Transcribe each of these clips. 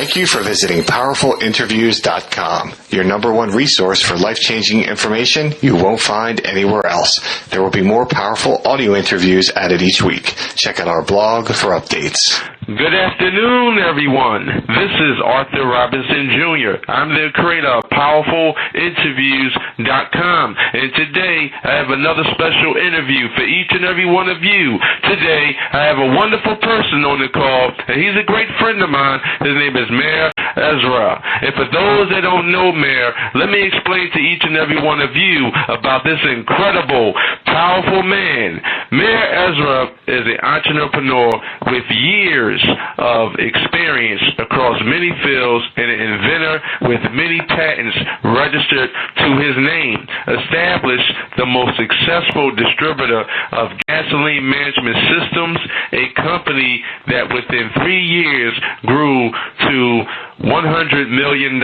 Thank you for visiting PowerfulInterviews.com, your number one resource for life-changing information you won't find anywhere else. There will be more powerful audio interviews added each week. Check out our blog for updates. Good afternoon, everyone. This is Arthur Robinson Jr. I'm the creator of PowerfulInterviews.com, and today I have another special interview for each and every one of you. Today I have a wonderful person on the call, and he's a great friend of mine. His name is Meir Ezra. And for those that don't know Meir, let me explain to each and every one of you about this incredible, powerful man. Meir Ezra is an entrepreneur with years of experience across many fields and an inventor with many patents registered to his name. Established the most successful distributor of gasoline management systems, a company that within 3 years grew to $100 million.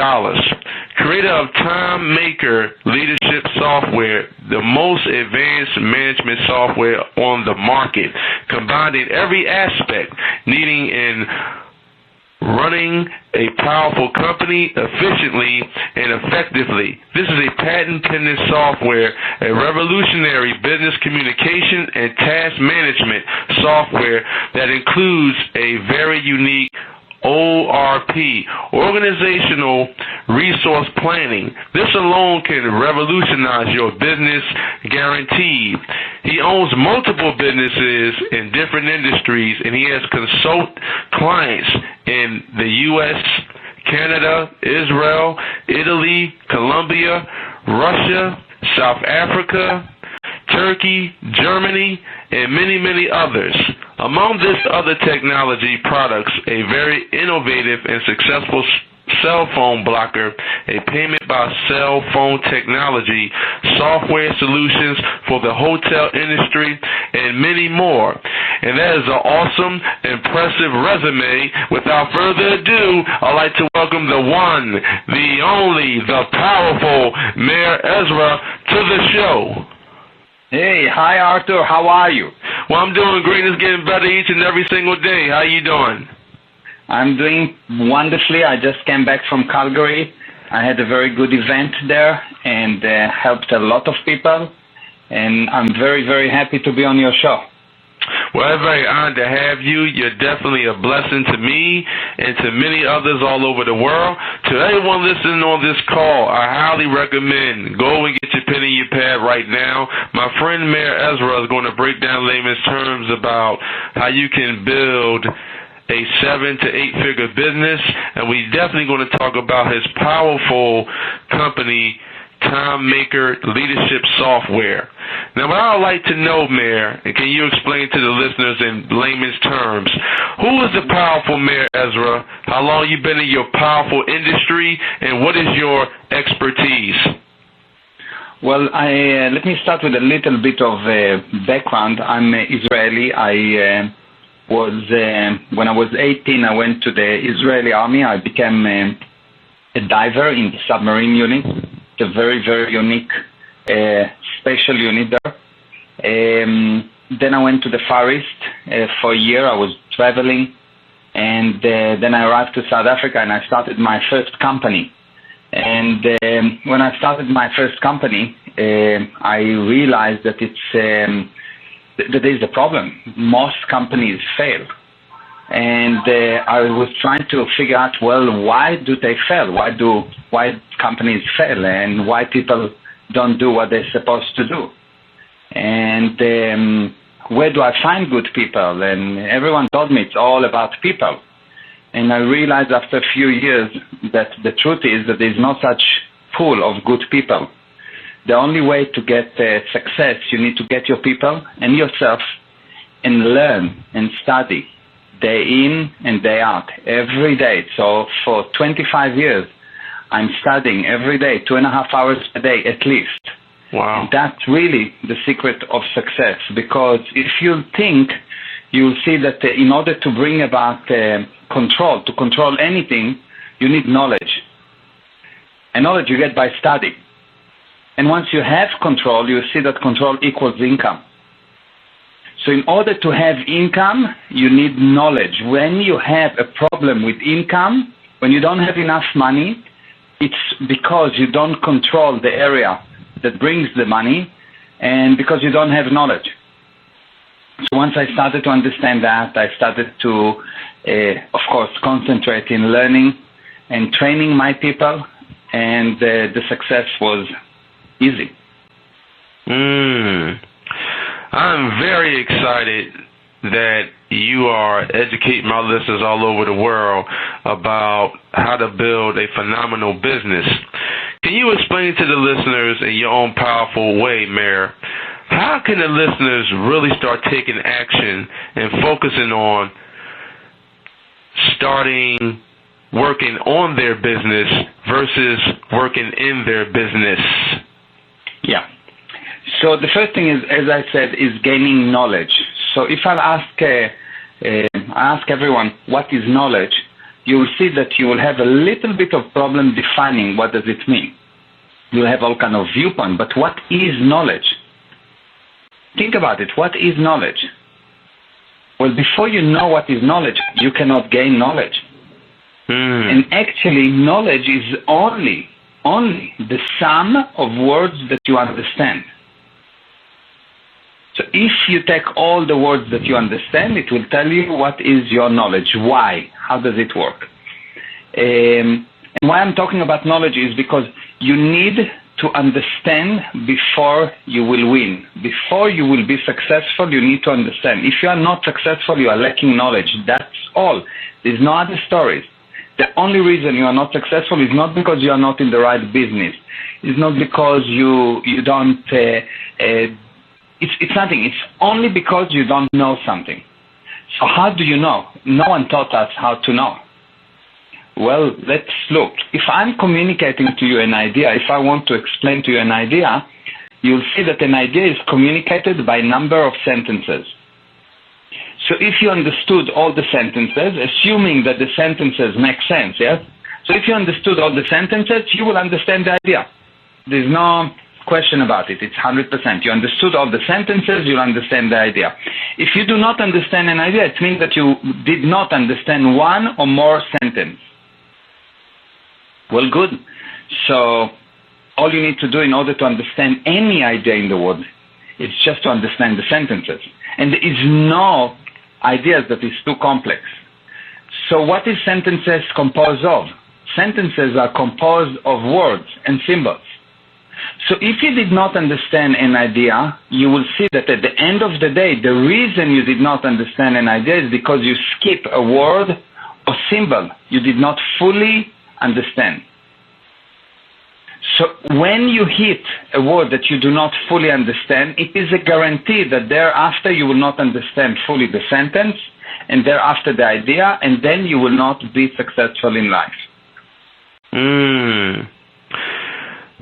Creator of Time Maker leadership software, the most advanced management software on the market, combining every aspect needing in running a powerful company efficiently and effectively. This is a patent-pending software, a revolutionary business communication and task management software that includes a very unique ORP, organizational resource planning. This alone can revolutionize your business, guaranteed. He owns multiple businesses in different industries, and he has consult clients in the U.S., Canada, Israel, Italy, Colombia, Russia, South Africa, Turkey, Germany, and many, many others. Among this other technology products, a very innovative and successful cell phone blocker, a payment by cell phone technology, software solutions for the hotel industry, and many more. And that is an awesome, impressive resume. Without further ado, I'd like to welcome the one, the only, the powerful Meir Ezra to the show. Hey, hi Arthur, how are you? Well, I'm doing great. It's getting better each and every single day. How you doing? I'm doing wonderfully. I just came back from Calgary. I had a very good event there and helped a lot of people. And I'm very, very happy to be on your show. Well, I'm very honored to have you. You're definitely a blessing to me and to many others all over the world. To everyone listening on this call, I highly recommend go and get your pen and your pad right now. My friend Meir Ezra is going to break down layman's terms about how you can build a 7 to 8 figure business, and we're definitely going to talk about his powerful company, Time Maker Leadership Software. Now, what I'd like to know, Meir, and can you explain to the listeners in layman's terms, who is the powerful Meir Ezra? How long you been in your powerful industry, and what is your expertise? Well, let me start with a little bit of background. I'm Israeli. When I was 18, I went to the Israeli army. I became a diver in the submarine unit. It's a very, very unique special unit there. Then I went to the Far East for a year. I was traveling, and then I arrived to South Africa, and I started my first company. And when I started my first company, I realized that that there is a problem. Most companies fail. And I was trying to figure out, well, why do they fail? Why companies fail, and why people don't do what they're supposed to do? And where do I find good people? And everyone told me it's all about people. And I realized after a few years that the truth is that there's no such pool of good people. The only way to get success, you need to get your people and yourself and learn and study day in and day out, every day. So for 25 years, I'm studying every day, 2.5 hours a day at least. Wow. And that's really the secret of success, because if you think, you'll see that in order to bring about to control anything, you need knowledge. And knowledge you get by study. And once you have control, you see that control equals income. So in order to have income, you need knowledge. When you have a problem with income, When you don't have enough money, it's because you don't control the area that brings the money and because you don't have knowledge. So once I started to understand that, I started to, of course, concentrate in learning and training my people, and the success was easy. I'm very excited that you are educating my listeners all over the world about how to build a phenomenal business. Can you explain to the listeners in your own powerful way, Meir, how can the listeners really start taking action and focusing on starting working on their business versus working in their business? Yeah. So the first thing is, as I said, is gaining knowledge. So if I ask everyone what is knowledge, you will see that you will have a little bit of problem defining what does it mean. You'll have all kind of viewpoint, but what is knowledge? Think about it. What is knowledge? Well, before you know what is knowledge, you cannot gain knowledge. And actually, knowledge is only the sum of words that you understand. So if you take all the words that you understand, it will tell you what is your knowledge. Why? How does it work? And why I'm talking about knowledge is because you need to understand before you will win. Before you will be successful, you need to understand. If you are not successful, you are lacking knowledge. That's all. There's no other stories. The only reason you are not successful is not because you are not in the right business. It's not because you don't... It's nothing. It's only because you don't know something. So how do you know? No one taught us how to know. Well, let's look. If I'm communicating to you an idea, if I want to explain to you an idea, you'll see that an idea is communicated by a number of sentences. So if you understood all the sentences, assuming that the sentences make sense, yes? So if you understood all the sentences, you will understand the idea. There's no question about it. It's 100%. You understood all the sentences, you'll understand the idea. If you do not understand an idea, it means that you did not understand one or more sentence. Well, good. So all you need to do in order to understand any idea in the world is just to understand the sentences. And there is no ideas that is too complex. So what is sentences composed of? Sentences are composed of words and symbols. So if you did not understand an idea, you will see that at the end of the day, the reason you did not understand an idea is because you skip a word or symbol you did not fully understand. So when you hit a word that you do not fully understand, it is a guarantee that thereafter you will not understand fully the sentence, and thereafter the idea, and then you will not be successful in life.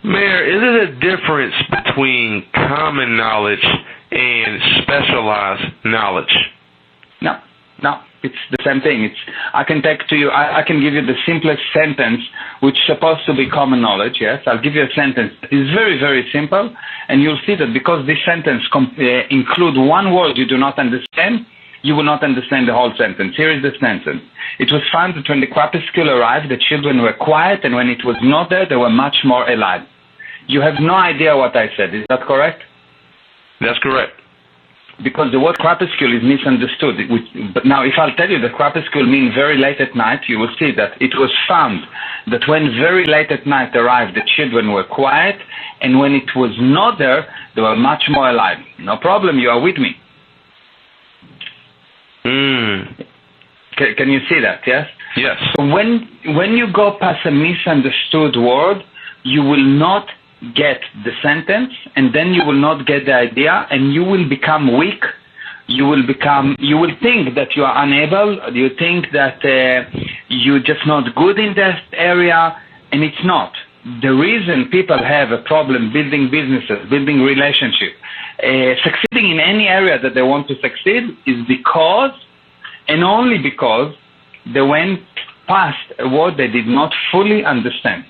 Meir, is it a difference between common knowledge and specialized knowledge? No, it's the same thing. I can give you the simplest sentence, which is supposed to be common knowledge, yes? I'll give you a sentence. It's very, very simple, and you'll see that because this sentence includes one word you do not understand, you will not understand the whole sentence. Here is the sentence. It was found that when the crepuscule arrived, the children were quiet, and when it was not there, they were much more alive. You have no idea what I said. Is that correct? That's correct. Because the word crepuscule is misunderstood. But now, if I'll tell you that crepuscule means very late at night, you will see that it was found that when very late at night arrived, the children were quiet, and when it was not there, they were much more alive. No problem, you are with me. Can you see that, yes? Yes. So when you go past a misunderstood word, you will not get the sentence, and then you will not get the idea, and you will become weak. You will think that you are unable. You think that you're just not good in that area, and it's not. The reason people have a problem building businesses, building relationships, succeeding in any area that they want to succeed is because, and only because, they went past a word they did not fully understand.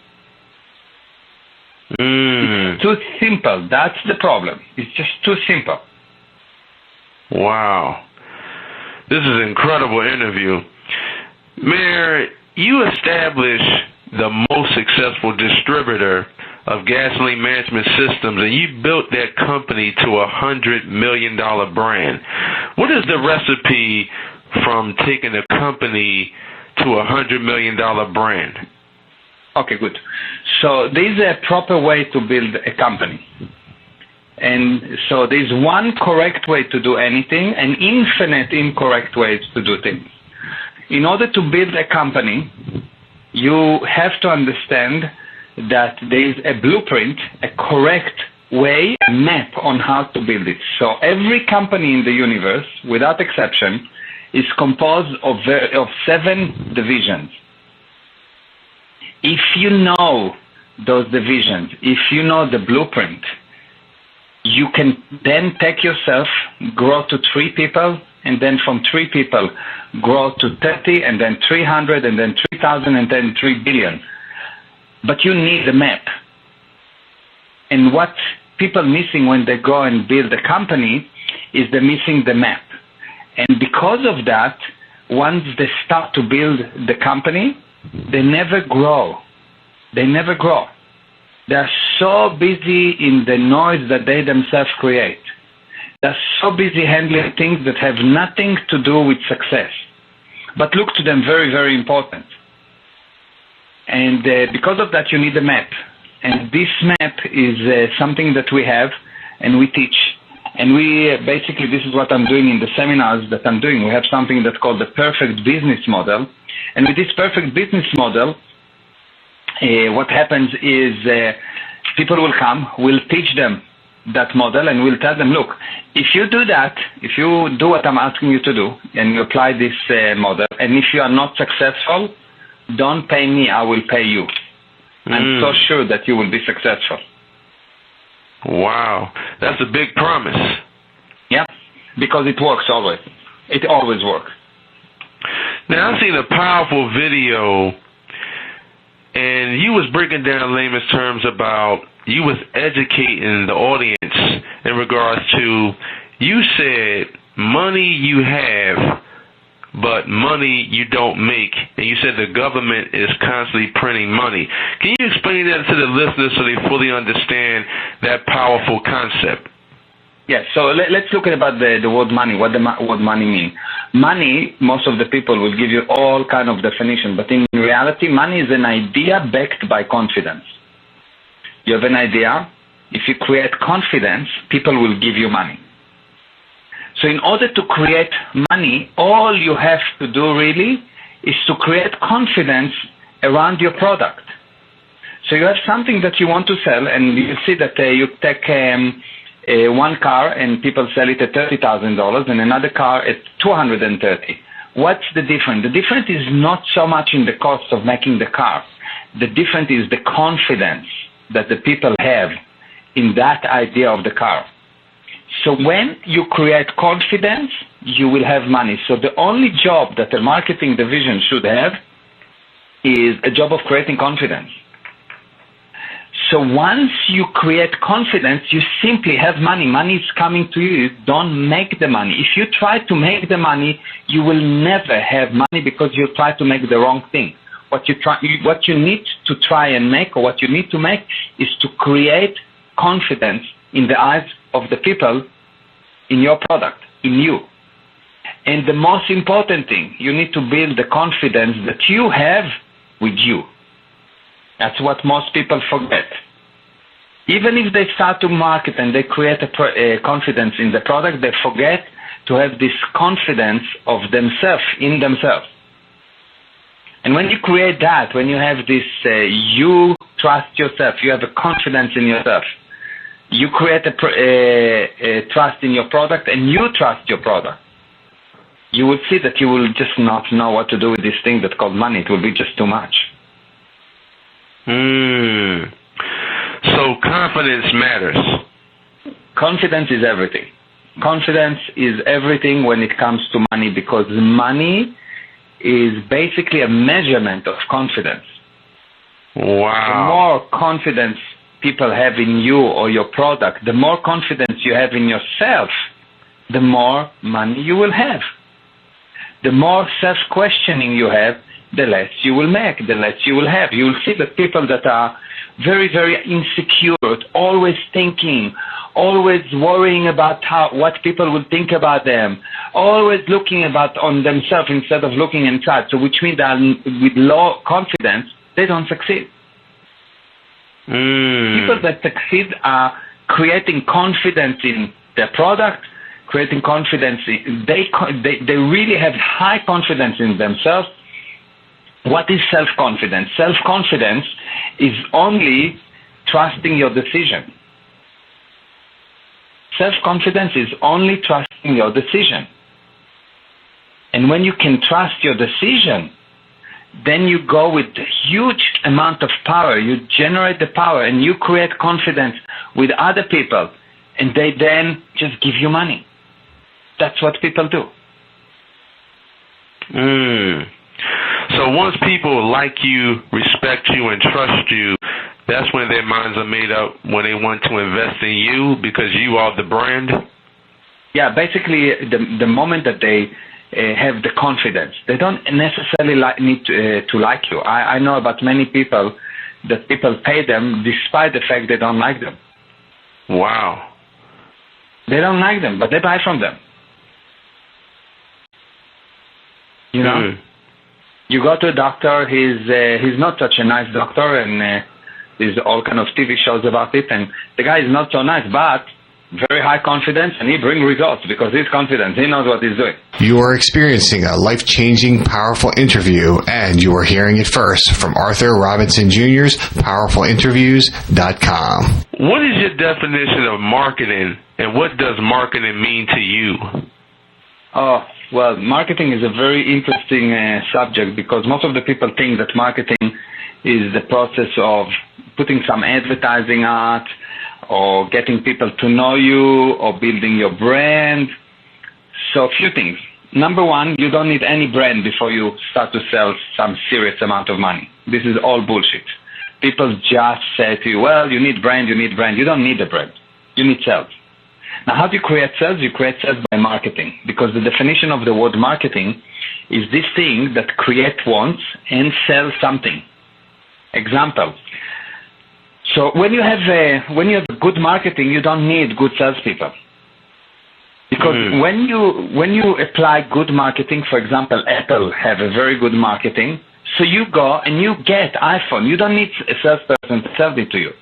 It's too simple. That's the problem. It's just too simple. Wow. This is an incredible interview. Meir, you established the most successful distributor of gasoline management systems, and you built that company to $100 million brand. What is the recipe from taking a company to $100 million brand? Okay, good. So there's a proper way to build a company. And so there's one correct way to do anything and infinite incorrect ways to do things. In order to build a company, you have to understand that there is a blueprint, a correct way, a map on how to build it. So every company in the universe, without exception, is composed of 7 divisions. If you know those divisions, if you know the blueprint, you can then take yourself, grow to 3 people, and then from 3 people, grow to 30, and then 300, and then 3,000, and then 3 billion. But you need a map. And what people missing when they go and build a company is they're missing the map. And because of that, once they start to build the company, they never grow. They never grow. They are so busy in the noise that they themselves create. They're so busy handling things that have nothing to do with success, but look to them very, very important. And because of that, you need a map. And this map is something that we have and we teach. And we basically, this is what I'm doing in the seminars that I'm doing. We have something that's called the perfect business model. And with this perfect business model, what happens is people will come, we'll teach them that model, and we'll tell them, look, if you do that, if you do what I'm asking you to do, and you apply this model, and if you are not successful, don't pay me, I will pay you. I'm so sure that you will be successful. Wow, that's a big promise. Yeah, because it works always. It always works. Now, I've seen a powerful video, and you was breaking down in layman's terms about, you was educating the audience in regards to, you said money you have, but money you don't make. And you said the government is constantly printing money. Can you explain that to the listeners so they fully understand that powerful concept? Yes, so let's look at about the word money, what money means. Money, most of the people will give you all kind of definition, but in reality, money is an idea backed by confidence. You have an idea, if you create confidence, people will give you money. So in order to create money, all you have to do really is to create confidence around your product. So you have something that you want to sell, and you see that you take one car and people sell it at $30,000 and another car at $230,000. What's the difference? The difference is not so much in the cost of making the car. The difference is the confidence that the people have in that idea of the car. So when you create confidence, you will have money. So the only job that a marketing division should have is a job of creating confidence. So once you create confidence, you simply have money. Money is coming to you. Don't make the money. If you try to make the money, you will never have money because you try to make the wrong thing. What you need to try and make, or what you need to make, is to create confidence in the eyes of the people in your product, in you. And the most important thing, you need to build the confidence that you have with you. That's what most people forget. Even if they start to market and they create a confidence in the product, they forget to have this confidence of themselves, in themselves. And when you create that, when you have this, you trust yourself, you have a confidence in yourself, you create a trust in your product, and you trust your product, you will see that you will just not know what to do with this thing that's called money. It will be just too much. So confidence matters. Confidence is everything. Confidence is everything when it comes to money, because money is basically a measurement of confidence. Wow. The more confidence people have in you or your product, the more confidence you have in yourself, the more money you will have. The more self-questioning you have, the less you will make, the less you will have. You will see that people that are very, very insecure, always thinking, always worrying about what people will think about them, always looking on themselves instead of looking inside. So which means that with low confidence, they don't succeed. People that succeed are creating confidence in their product, creating confidence they really have high confidence in themselves. What is self-confidence? Self-confidence is only trusting your decision. Self-confidence is only trusting your decision. And when you can trust your decision, then you go with a huge amount of power. You generate the power and you create confidence with other people, and they then just give you money. That's what people do. So once people like you, respect you, and trust you, that's when their minds are made up, when they want to invest in you because you are the brand? Yeah, basically the moment that they have the confidence. They don't necessarily need to like you. I know about many people that people pay them despite the fact they don't like them. Wow. They don't like them, but they buy from them. You know? You go to a doctor, he's not such a nice doctor, and there's all kind of TV shows about it, and the guy is not so nice, but very high confidence, and he brings results because he's confident. He knows what he's doing. You are experiencing a life-changing, powerful interview, and you are hearing it first from Arthur Robinson Jr.'s PowerfulInterviews.com. What is your definition of marketing, and what does marketing mean to you? Oh, well, marketing is a very interesting subject because most of the people think that marketing is the process of putting some advertising out, or getting people to know you, or building your brand. So a few things. Number one, you don't need any brand before you start to sell some serious amount of money. This is all bullshit. People just say to you, well, you need brand, you need brand. You don't need a brand. You need sales. Now, how do you create sales? You create sales by marketing, because the definition of the word marketing is this thing that creates wants and sells something. Example. So when you have good marketing, you don't need good salespeople. Because when you apply good marketing, for example, Apple have a very good marketing, so you go and you get iPhone. You don't need a salesperson to sell it to you.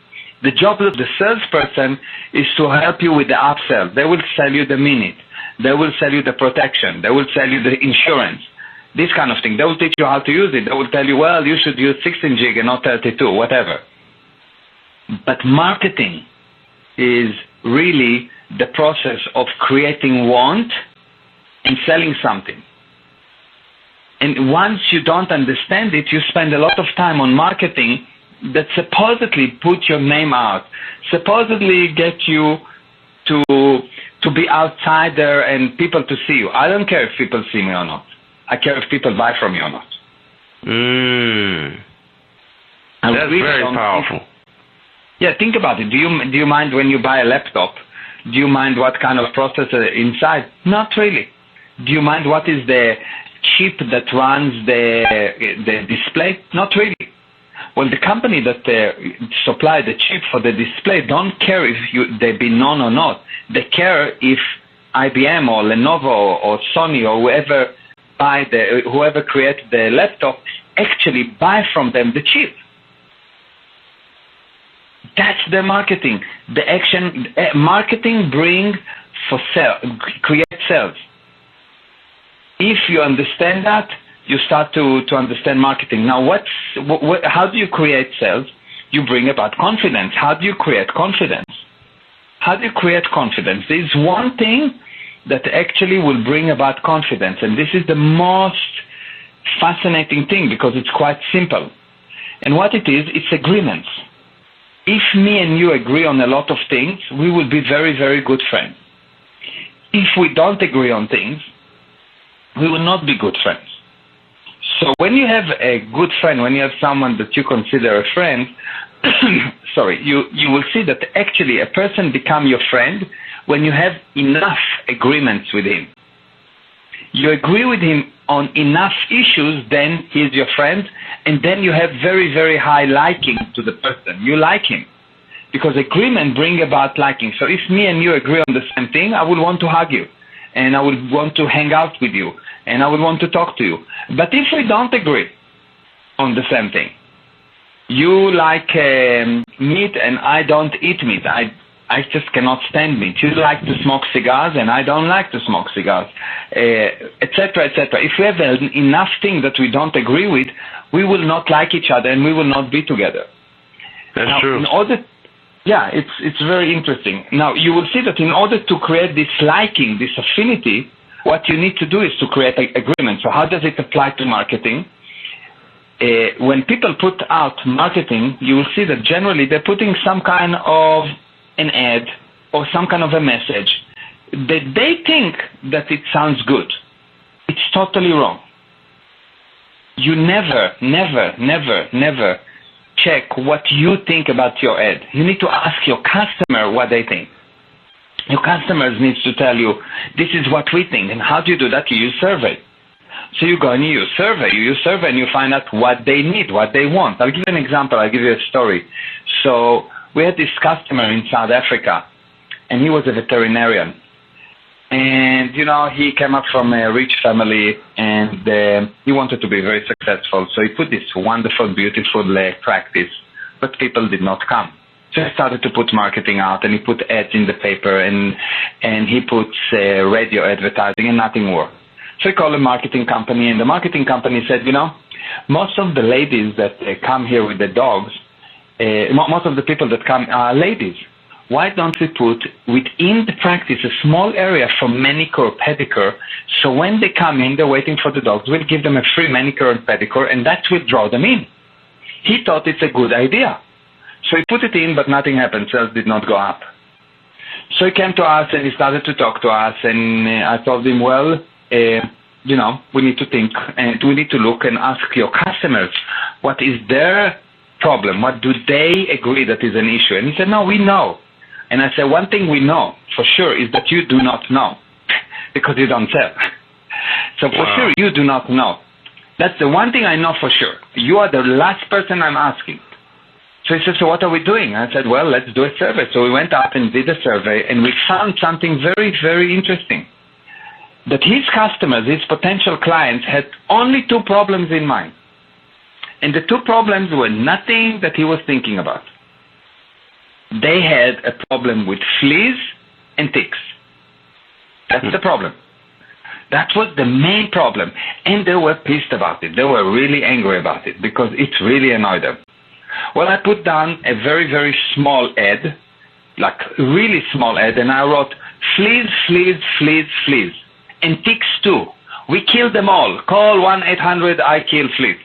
The job of the salesperson is to help you with the upsell. They will sell you the minute. They will sell you the protection. They will sell you the insurance. This kind of thing. They will teach you how to use it. They will tell you, well, you should use 16 gig and not 32, whatever. But marketing is really the process of creating want and selling something. And once you don't understand it, you spend a lot of time on marketing that supposedly put your name out, supposedly get you to be outsider and people to see you. I don't care if people see me or not. I care if people buy from me or not. That's really very powerful. Yeah, think about it. Do you mind when you buy a laptop? Do you mind what kind of processor inside? Not really. Do you mind what is the chip that runs the display? Not really. Well, the company that supply the chip for the display don't care if they be known or not. They care if IBM or Lenovo or Sony or whoever created the laptop actually buy from them the chip. That's the marketing. The action, marketing create sales. If you understand that, you start to understand marketing. Now, how do you create sales? You bring about confidence. How do you create confidence? How do you create confidence? There's one thing that actually will bring about confidence, and this is the most fascinating thing because it's quite simple. And what it is, it's agreements. If me and you agree on a lot of things, we will be very, very good friends. If we don't agree on things, we will not be good friends. So when you have a good friend, when you have someone that you consider a friend, you will see that actually a person become your friend when you have enough agreements with him. You agree with him on enough issues, then he's your friend, and then you have very, very high liking to the person. You like him. Because agreement bring about liking. So if me and you agree on the same thing, I would want to hug you, and I would want to hang out with you, and I would want to talk to you. But if we don't agree on the same thing, you like meat and I don't eat meat. I just cannot stand meat. You like to smoke cigars and I don't like to smoke cigars, etc., etc. If we have enough things that we don't agree with, we will not like each other and we will not be together. That's true. Yeah, it's very interesting. Now, you will see that in order to create this liking, this affinity, what you need to do is to create an agreement. So how does it apply to marketing? When people put out marketing, you will see that generally they're putting some kind of an ad or some kind of a message that they think that it sounds good. It's totally wrong. You never check what you think about your ad. You need to ask your customer what they think. Your customers need to tell you, this is what we think. And how do you do that? You use survey. So you go and you use survey. You use survey and you find out what they need, what they want. I'll give you an example. I'll give you a story. So we had this customer in South Africa, and he was a veterinarian. And, you know, he came up from a rich family, and he wanted to be very successful. So he put this wonderful, beautiful practice, but people did not come. So he started to put marketing out, and he put ads in the paper, and he put radio advertising, and nothing worked. So he called a marketing company, and the marketing company said, you know, most of the ladies that come here with the dogs, most of the people that come are ladies. Why don't we put within the practice a small area for manicure, pedicure, so when they come in, they're waiting for the dogs, we'll give them a free manicure and pedicure, and that will draw them in. He thought it's a good idea. So he put it in, but nothing happened. Sales did not go up. So he came to us, and he started to talk to us, and I told him, well, you know, we need to think, and we need to look and ask your customers, what is their problem? What do they agree that is an issue? And he said, no, we know. And I said, one thing we know for sure is that you do not know because you don't sell. So for sure, you do not know. That's the one thing I know for sure. You are the last person I'm asking. So he said, so what are we doing? I said, well, let's do a survey. So we went out and did a survey, and we found something very, very interesting. That his customers, his potential clients, had only two problems in mind. And the two problems were nothing that he was thinking about. They had a problem with fleas and ticks. That's the problem. That was the main problem. And they were pissed about it. They were really angry about it because it really annoyed them. Well, I put down a very, very small ad, like a really small ad, and I wrote, fleas, fleas, fleas, fleas. And ticks too. We killed them all. Call 1-800-I-KILL-FLEAS.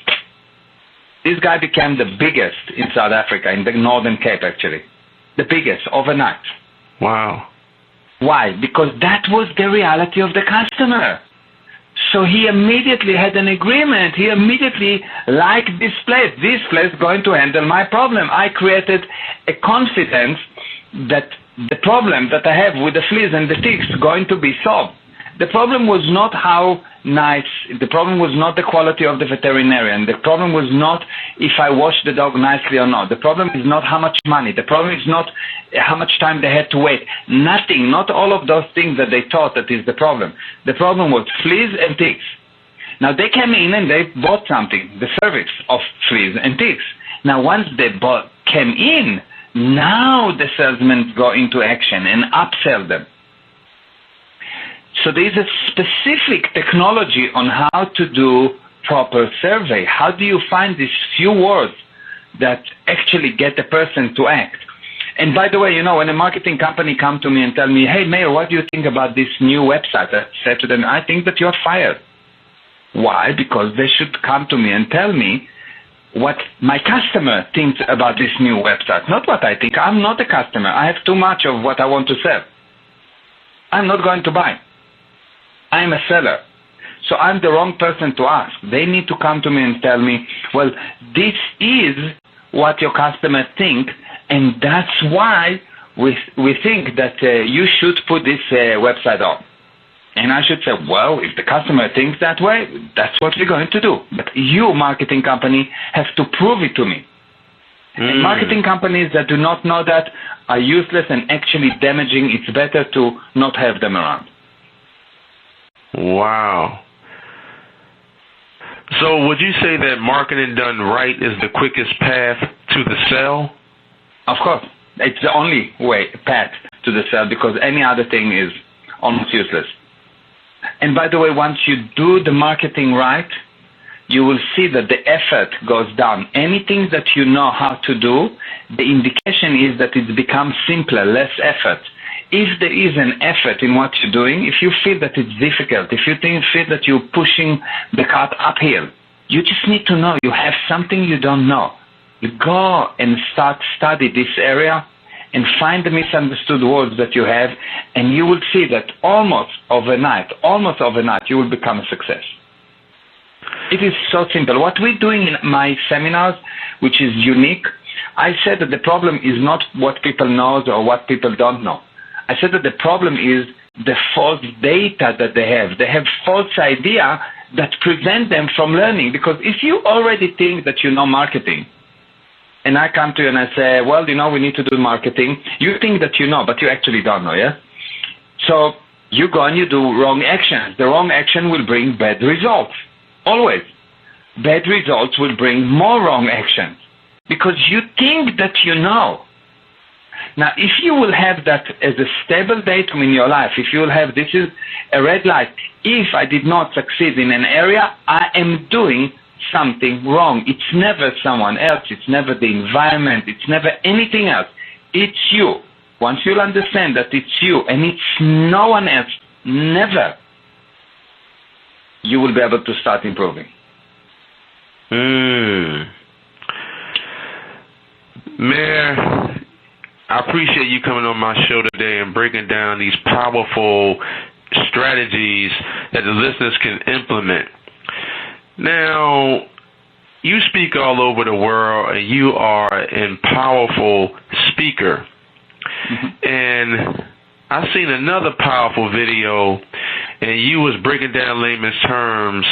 This guy became the biggest in South Africa, in the Northern Cape actually. The biggest, overnight. Wow. Why? Because that was the reality of the customer. So he immediately had an agreement. He immediately liked this place. This place is going to handle my problem. I created a confidence that the problem that I have with the fleas and the ticks is going to be solved. The problem was not how nice, the problem was not the quality of the veterinarian, the problem was not if I wash the dog nicely or not, the problem is not how much money, the problem is not how much time they had to wait, nothing, not all of those things that they thought that is the problem. The problem was fleas and ticks. Now they came in and they bought something, the service of fleas and ticks. Now once they came in, now the salesmen go into action and upsell them. So there is a specific technology on how to do proper survey. How do you find these few words that actually get the person to act? And by the way, you know, when a marketing company come to me and tell me, hey, Meir, what do you think about this new website? I said to them, I think that you're fired. Why? Because they should come to me and tell me what my customer thinks about this new website, not what I think. I'm not a customer. I have too much of what I want to sell. I'm not going to buy. I'm a seller. So I'm the wrong person to ask. They need to come to me and tell me, well, this is what your customers think, and that's why we think that you should put this website on. And I should say, well, if the customer thinks that way, that's what we're going to do. But you, marketing company, have to prove it to me. And marketing companies that do not know that are useless and actually damaging. It's better to not have them around. Wow. So would you say that marketing done right is the quickest path to the sale? Of course. It's the only path to the sale, because any other thing is almost useless. And by the way, once you do the marketing right, you will see that the effort goes down. Anything that you know how to do, the indication is that it becomes simpler, less effort. If there is an effort in what you're doing, if you feel that it's difficult, if you feel that you're pushing the cart uphill, you just need to know you have something you don't know. You go and study this area and find the misunderstood words that you have, and you will see that almost overnight, you will become a success. It is so simple. What we're doing in my seminars, which is unique, I said that the problem is not what people know or what people don't know. I said that the problem is the false data that they have. They have false idea that prevent them from learning. Because if you already think that you know marketing, and I come to you and I say, well, we need to do marketing, you think that you know, but you actually don't know, yeah? So you go and you do wrong actions. The wrong action will bring bad results. Always. Bad results will bring more wrong actions because you think that you know. Now, if you will have that as a stable datum in your life, if you will have, this is a red light, if I did not succeed in an area, I am doing something wrong. It's never someone else. It's never the environment. It's never anything else. It's you. Once you'll understand that it's you and it's no one else, never, you will be able to start improving. Meir, I appreciate you coming on my show today and breaking down these powerful strategies that the listeners can implement. Now, you speak all over the world, and you are a powerful speaker. And I've seen another powerful video, and you was breaking down layman's terms,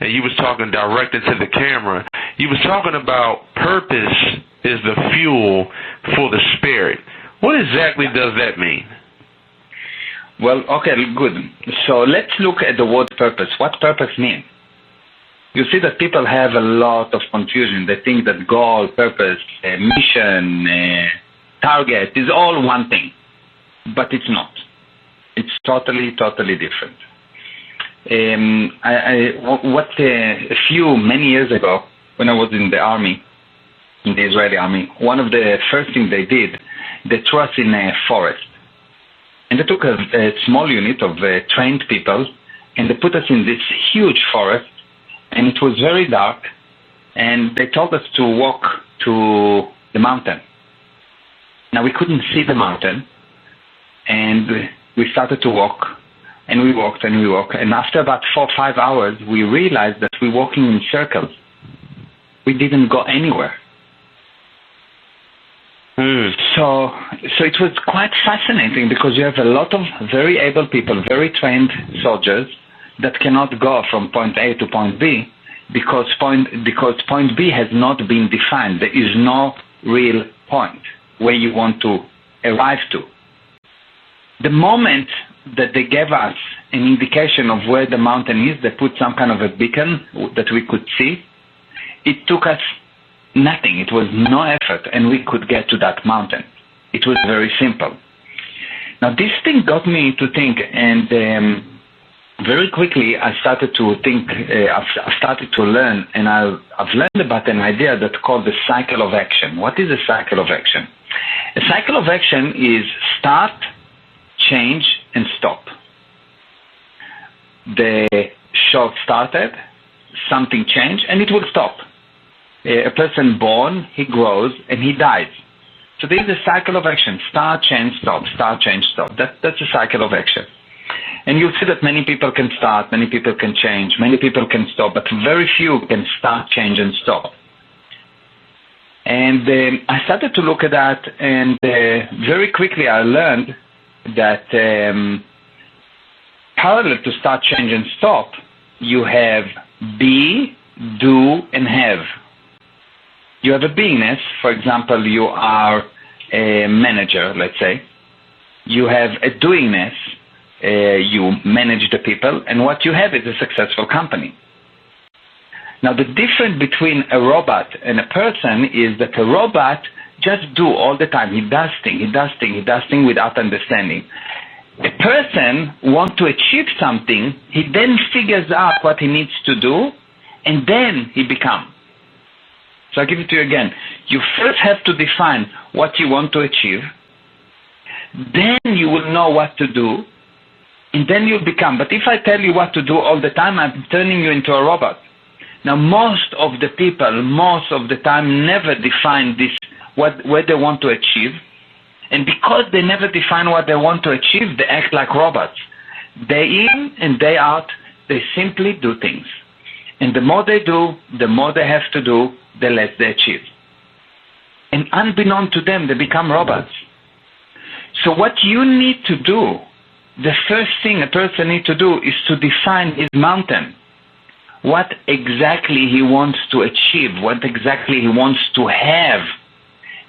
and you was talking direct into the camera. You was talking about purpose is the fuel for the spirit. What exactly does that mean? Well, okay, good. So let's look at the word purpose. What purpose means? You see that people have a lot of confusion. They think that goal, purpose, mission, target is all one thing. But it's not. It's totally different. Many years ago, when I was in the army, in the Israeli army, one of the first things they did, they threw us in a forest. And they took a small unit of trained people, and they put us in this huge forest, and it was very dark, and they told us to walk to the mountain. Now, we couldn't see the mountain, and we started to walk, and we walked, and after about 4 or 5 hours, we realized that we're walking in circles. We didn't go anywhere. So it was quite fascinating because you have a lot of very able people, very trained soldiers that cannot go from point A to point B because point B has not been defined. There is no real point where you want to arrive to. The moment that they gave us an indication of where the mountain is, they put some kind of a beacon that we could see. It took us nothing. It was no effort, and we could get to that mountain. It was very simple. Now, this thing got me to think, and very quickly I started to think, I started to learn, and I've learned about an idea that's called the cycle of action. What is a cycle of action? A cycle of action is start, change, and stop. The show started, something changed, and it will stop. A person born, he grows, and he dies. So there is a cycle of action. Start, change, stop. Start, change, stop. That's a cycle of action. And you'll see that many people can start, many people can change, many people can stop, but very few can start, change, and stop. And I started to look at that, and very quickly I learned that parallel to start, change, and stop, you have be, do, and have. You have a beingness. For example, you are a manager, let's say. You have a doingness. You manage the people, and what you have is a successful company. Now, the difference between a robot and a person is that a robot just do all the time. He does things without understanding. A person wants to achieve something, he then figures out what he needs to do, and then he becomes. So I'll give it to you again. You first have to define what you want to achieve, then you will know what to do, and then you'll become. But if I tell you what to do all the time, I'm turning you into a robot. Now, most of the people, most of the time, never define this, what they want to achieve. And because they never define what they want to achieve, they act like robots. Day in and day out, they simply do things. And the more they do, the more they have to do, the less they achieve. And unbeknown to them, they become robots. So what you need to do, the first thing a person needs to do is to define his mountain. What exactly he wants to achieve, what exactly he wants to have.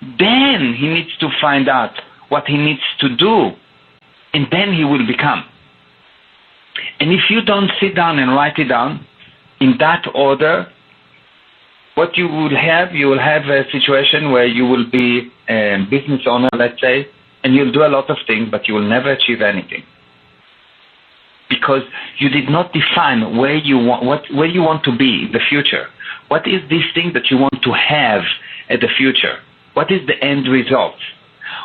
Then he needs to find out what he needs to do, and then he will become. And if you don't sit down and write it down in that order, what you will have a situation where you will be a business owner, let's say, and you'll do a lot of things, but you will never achieve anything. Because you did not define where you want to be in the future. What is this thing that you want to have at the future? What is the end result?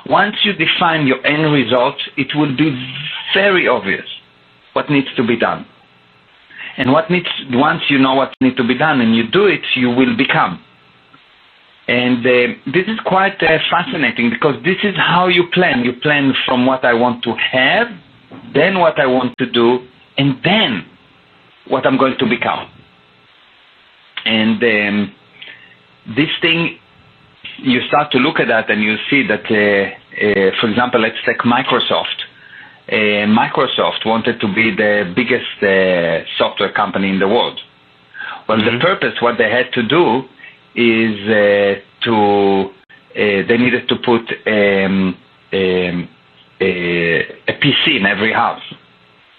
Once you define your end result, it will be very obvious what needs to be done. And once you know what needs to be done and you do it, you will become. And this is quite fascinating, because this is how you plan. You plan from what I want to have, then what I want to do, and then what I'm going to become. And this thing, you start to look at that and you see that, for example, let's take Microsoft. Microsoft wanted to be the biggest software company in the world. Well, the purpose, what they had to do is they needed to put a PC in every house.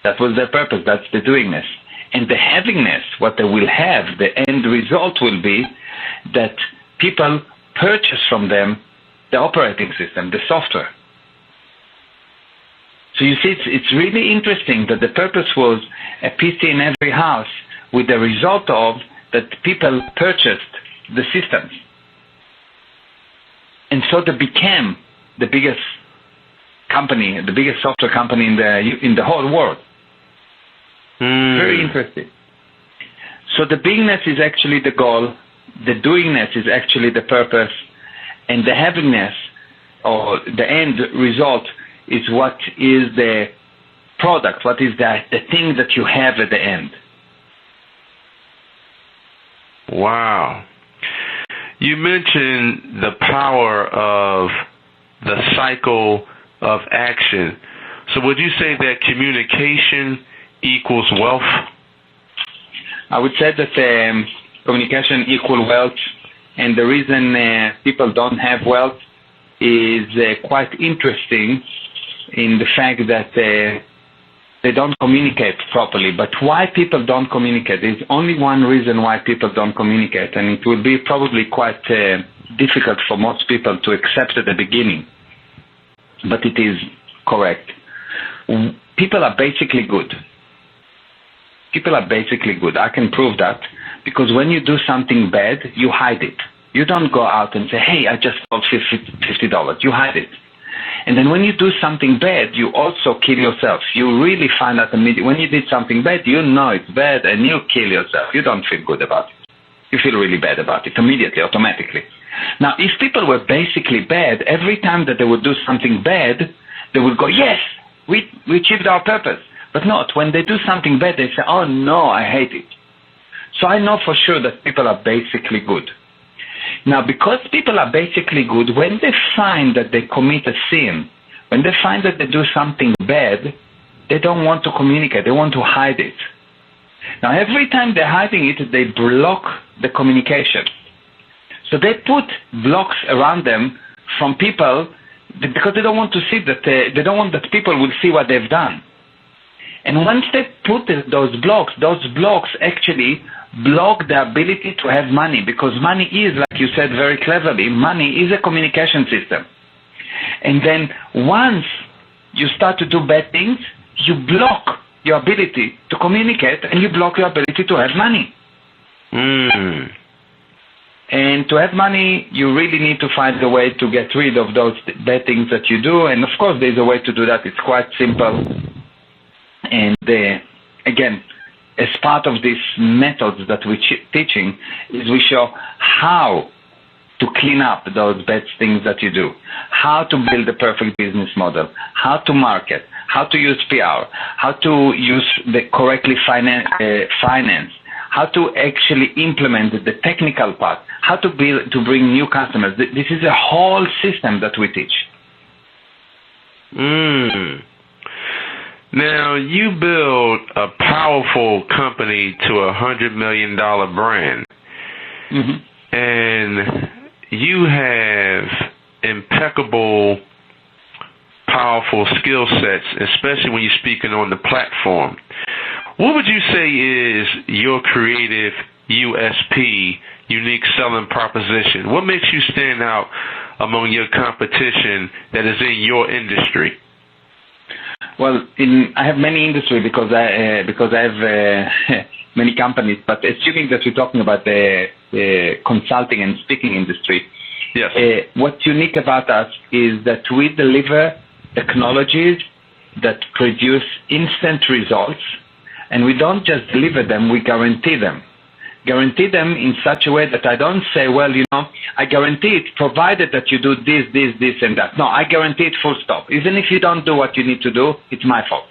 That was their purpose. That's the doingness. And the havingness, what they will have, the end result will be that people purchase from them the operating system, the software. So you see, it's really interesting that the purpose was a PC in every house, with the result of that people purchased the systems. And so they became the biggest company, the biggest software company in the whole world. Very interesting. So the beingness is actually the goal, the doingness is actually the purpose, and the havingness, or the end result, is what is the product, what is the thing that you have at the end. Wow. You mentioned the power of the cycle of action. So would you say that communication equals wealth? I would say that communication equals wealth, and the reason people don't have wealth is quite interesting in the fact that they don't communicate properly. But why people don't communicate? There's only one reason why people don't communicate, and it will be probably quite difficult for most people to accept at the beginning. But it is correct. People are basically good. People are basically good. I can prove that, because when you do something bad, you hide it. You don't go out and say, hey, I just stole $50. You hide it. And then when you do something bad, you also kill yourself. You really find out immediately. When you did something bad, you know it's bad, and you kill yourself. You don't feel good about it. You feel really bad about it immediately, automatically. Now, if people were basically bad, every time that they would do something bad, they would go, yes, we achieved our purpose. But not. When they do something bad, they say, oh no, I hate it. So I know for sure that people are basically good. Now, because people are basically good, when they find that they commit a sin, when they find that they do something bad, they don't want to communicate. They want to hide it. Now, every time they're hiding it, they block the communication. So they put blocks around them from people because they don't want to see that. They don't want that people will see what they've done. And once they put those blocks actually block the ability to have money, because money is, like you said very cleverly, money is a communication system. And then once you start to do bad things, you block your ability to communicate and you block your ability to have money. And to have money, you really need to find a way to get rid of those bad things that you do. And of course, there's a way to do that. It's quite simple. And again, as part of these methods that we're teaching, is we show how to clean up those bad things that you do, how to build a perfect business model, how to market, how to use PR, how to use the correctly finance, how to actually implement the technical part, how to bring new customers. This is a whole system that we teach. Now, you build a powerful company to $100 million brand, and you have impeccable, powerful skill sets, especially when you're speaking on the platform. What would you say is your creative USP, unique selling proposition? What makes you stand out among your competition that is in your industry? Well, I have many industry because I have many companies. But assuming that we're talking about the consulting and speaking industry, yes. What's unique about us is that we deliver technologies that produce instant results, and we don't just deliver them; we guarantee them. Guarantee them in such a way that I don't say, well, I guarantee it provided that you do this, this, this, and that. No, I guarantee it full stop. Even if you don't do what you need to do, it's my fault.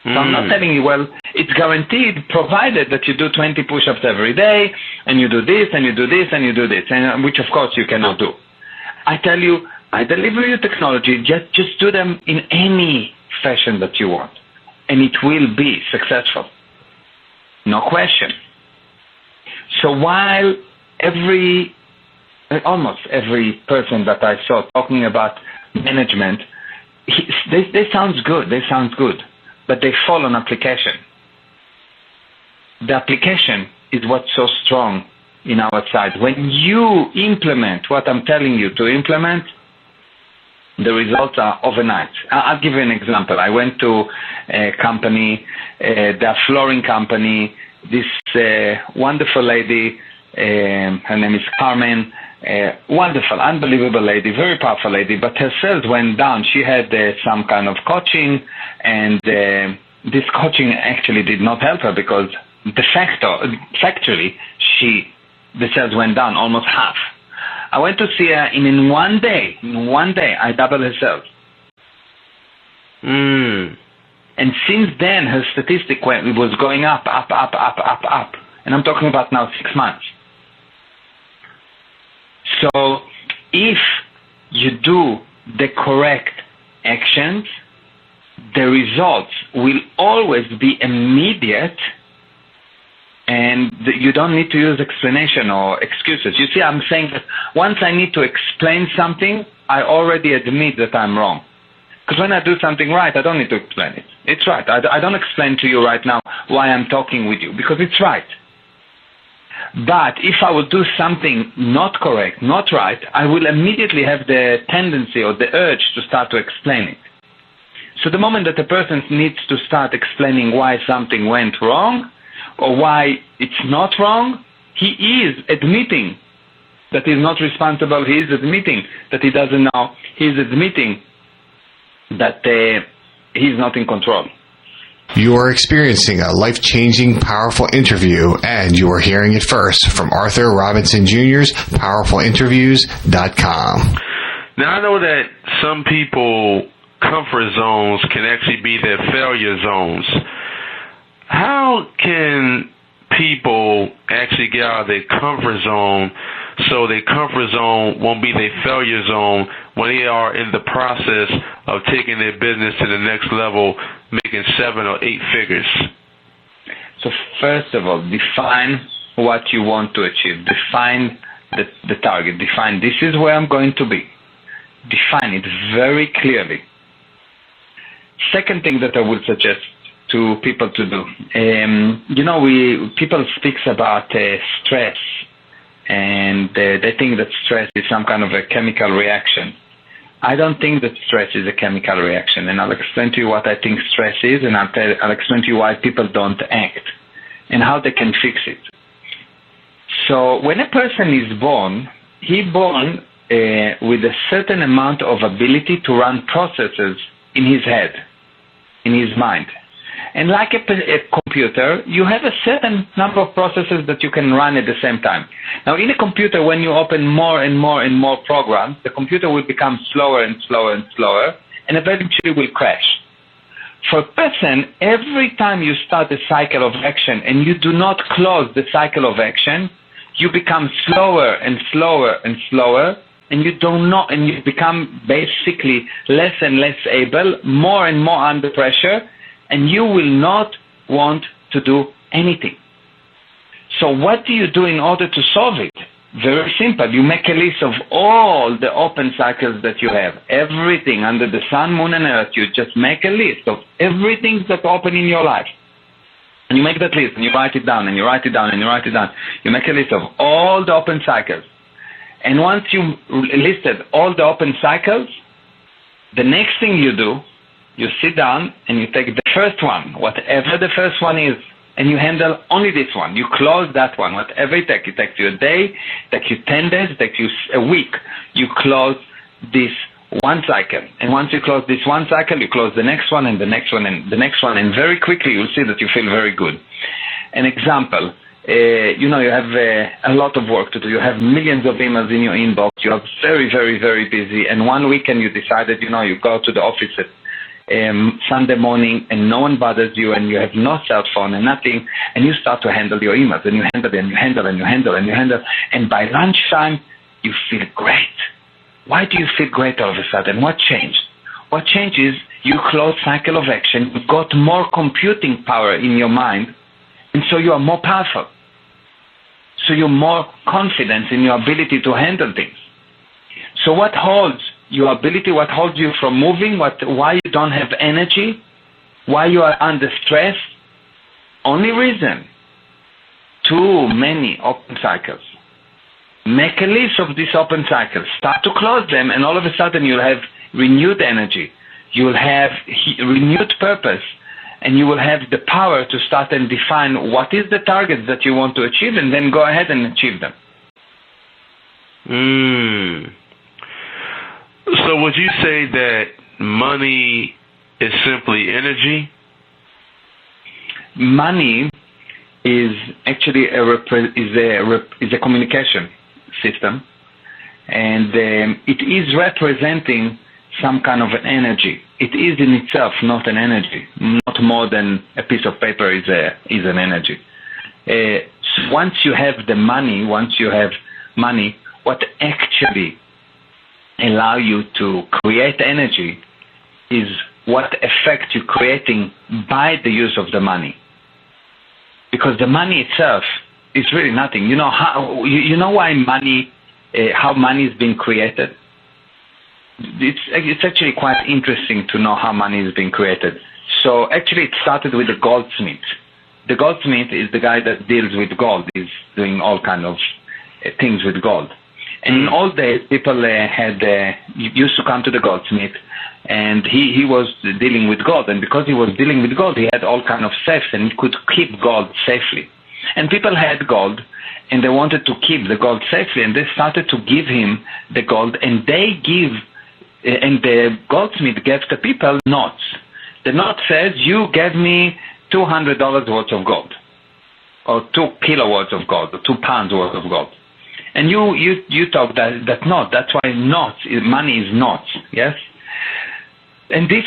So I'm not telling you, well, it's guaranteed provided that you do 20 push-ups every day, and you do this, and you do this, and you do this, and which of course you cannot do. I tell you, I deliver you technology, just do them in any fashion that you want, and it will be successful. No question. So while almost every person that I saw talking about management, they sound good, but they fall on application. The application is what's so strong in our side. When you implement what I'm telling you to implement, the results are overnight. I'll give you an example. I went to a company, the flooring company. This wonderful lady, her name is Carmen, wonderful, unbelievable lady, very powerful lady, but her sales went down. She had some kind of coaching, and this coaching actually did not help her because factually, the sales went down almost half. I went to see her, and in one day, I doubled her sales. And since then, her statistic was going up. And I'm talking about now 6 months. So if you do the correct actions, the results will always be immediate, and you don't need to use explanation or excuses. You see, I'm saying that once I need to explain something, I already admit that I'm wrong. Because when I do something right, I don't need to explain it. It's right. I don't explain to you right now why I'm talking with you, because it's right. But if I will do something not correct, not right, I will immediately have the tendency or the urge to start to explain it. So the moment that a person needs to start explaining why something went wrong or why it's not wrong, he is admitting that he's not responsible. He is admitting that he doesn't know. He is admitting that he's not in control. You are experiencing a life-changing, powerful interview, and you are hearing it first from Arthur Robinson Jr.'s PowerfulInterviews.com. Now, I know that some people, comfort zones can actually be their failure zones. How can people actually get out of their comfort zone so their comfort zone won't be their failure zone when they are in the process of taking their business to the next level, making 7 or 8 figures? So first of all, define what you want to achieve. Define the target. Define, this is where I'm going to be. Define it very clearly. Second thing that I would suggest to people to do, people speaks about stress, and they think that stress is some kind of a chemical reaction. I don't think that stress is a chemical reaction, and I'll explain to you what I think stress is, and I'll explain to you why people don't act and how they can fix it. So when a person is born, he's born with a certain amount of ability to run processes in his head, in his mind. And like a computer, you have a certain number of processes that you can run at the same time. Now, in a computer, when you open more and more and more programs, the computer will become slower and slower and slower, and eventually will crash. For a person, every time you start a cycle of action and you do not close the cycle of action, you become slower and slower and slower, and you become basically less and less able, more and more under pressure, and you will not want to do anything. So what do you do in order to solve it? Very simple. You make a list of all the open cycles that you have. Everything under the sun, moon, and earth. You just make a list of everything that's open in your life. And you make that list, and you write it down, and you write it down, and you write it down. You make a list of all the open cycles. And once you listed all the open cycles, the next thing you do, you sit down and you take the first one, whatever the first one is, and you handle only this one. You close that one, whatever it takes. It takes you a day, it takes you 10 days, it takes you a week. You close this one cycle. And once you close this one cycle, you close the next one and the next one and the next one. And very quickly you'll see that you feel very good. An example, you have a lot of work to do. You have millions of emails in your inbox. You are very, very, very busy. And one weekend you decided, you go to the office at Sunday morning and no one bothers you and you have no cell phone and nothing, and you start to handle your emails and you handle and you handle and you handle and you handle, and by lunchtime you feel great. Why do you feel great all of a sudden? What changed? What changed is you close cycle of action, you've got more computing power in your mind, and so you are more powerful. So you're more confident in your ability to handle things. So what holds your ability, what holds you from moving, why you don't have energy, why you are under stress? Only reason, too many open cycles. Make a list of these open cycles, start to close them, and all of a sudden you'll have renewed energy, you'll have renewed purpose, and you will have the power to start and define what is the targets that you want to achieve, and then go ahead and achieve them. So would you say that money is simply energy? Money is actually a communication system, and it is representing some kind of an energy. It is in itself not an energy, not more than a piece of paper is an energy. Once you have money, what actually allow you to create energy is what effect you're creating by the use of the money. Because the money itself is really nothing. You know why money, how money is being created? It's actually quite interesting to know how money is being created. So actually it started with the goldsmith. The goldsmith is the guy that deals with gold. He's doing all kind of things with gold. And in old days, people used to come to the goldsmith, and he was dealing with gold. And because he was dealing with gold, he had all kind of safes, and he could keep gold safely. And people had gold, and they wanted to keep the gold safely, and they started to give him the gold, and the goldsmith gave the people notes. The note says, you gave me $200 worth of gold, or 2 kilowatts of gold, or 2 pounds worth of gold. And you talk that note. That's why money is notes, yes? And this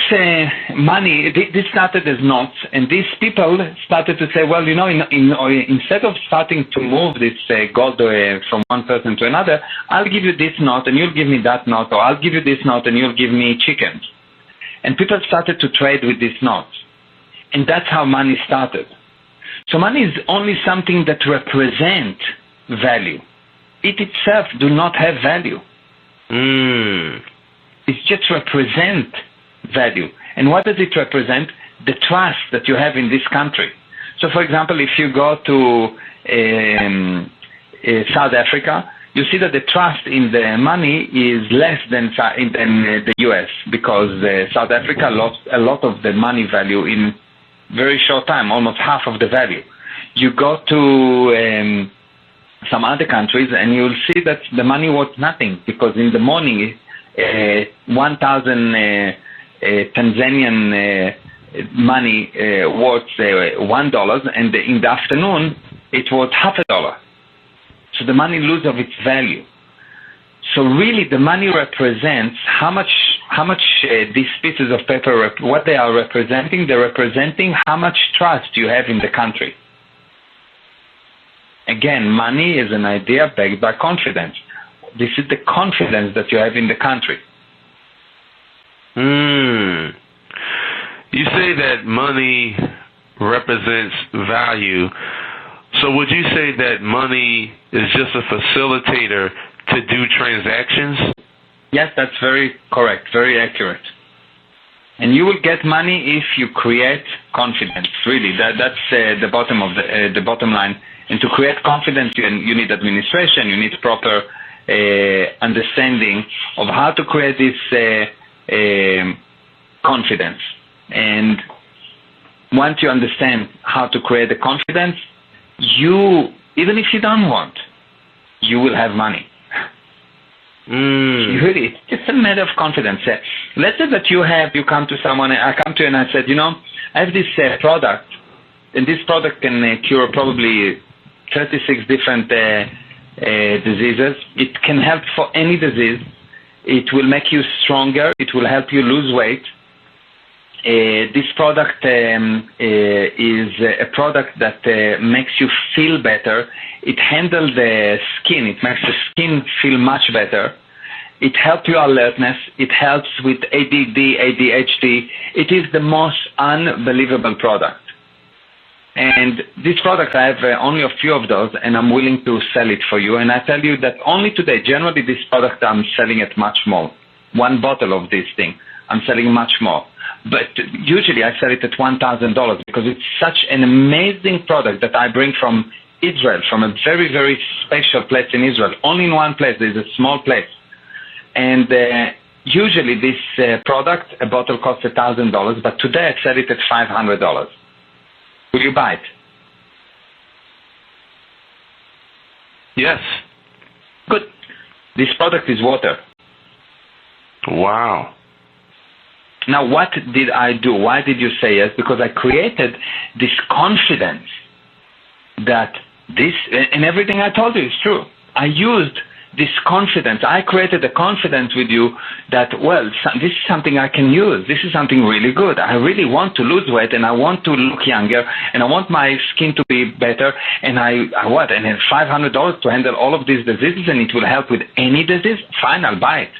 money, this started as notes, and these people started to say, well, instead of starting to move this gold from one person to another, I'll give you this note and you'll give me that note, or I'll give you this note and you'll give me chickens. And people started to trade with these notes. And that's how money started. So money is only something that represents value. It itself do not have value. It just represent value. And what does it represent? The trust that you have in this country. So, for example, if you go to South Africa, you see that the trust in the money is less than the U.S. because South Africa lost a lot of the money value in very short time, almost half of the value. You go to some other countries and you'll see that the money was nothing, because in the morning 1,000 Tanzanian money worth $1, and in the afternoon it was $0.50. So the money loses of its value. So really the money represents how much these pieces of paper, what they are representing. They're representing how much trust you have in the country. Again, money is an idea backed by confidence. This is the confidence that you have in the country. You say that money represents value. So would you say that money is just a facilitator to do transactions? Yes, that's very correct, very accurate. And you will get money if you create confidence. Really, that's the bottom of the bottom line. And to create confidence, you need administration. You need proper understanding of how to create this confidence. And once you understand how to create the confidence, even if you don't want, you will have money. Really, it's just a matter of confidence. Let's say that you come to someone, I come to you and I said, I have this product, and this product can cure probably 36 different diseases. It can help for any disease. It will make you stronger. It will help you lose weight. This product is a product that makes you feel better. It handles the skin. It makes the skin feel much better. It helps your alertness. It helps with ADD, ADHD. It is the most unbelievable product. And this product, I have only a few of those, and I'm willing to sell it for you. And I tell you that only today, generally this product, I'm selling it much more. One bottle of this thing, I'm selling much more. But usually I sell it at $1,000 because it's such an amazing product that I bring from Israel, from a very, very special place in Israel. Only in one place, there's a small place. And usually this product, a bottle costs $1,000, but today I sell it at $500. Will you buy it? Yes. Good. This product is water. Wow. Now, what did I do? Why did you say yes? Because I created this confidence that this, and everything I told you is true. I used this confidence. I created a confidence with you that, well, this is something I can use. This is something really good. I really want to lose weight, and I want to look younger, and I want my skin to be better, and I what? And then $500 to handle all of these diseases, and it will help with any disease? Fine, I'll buy it.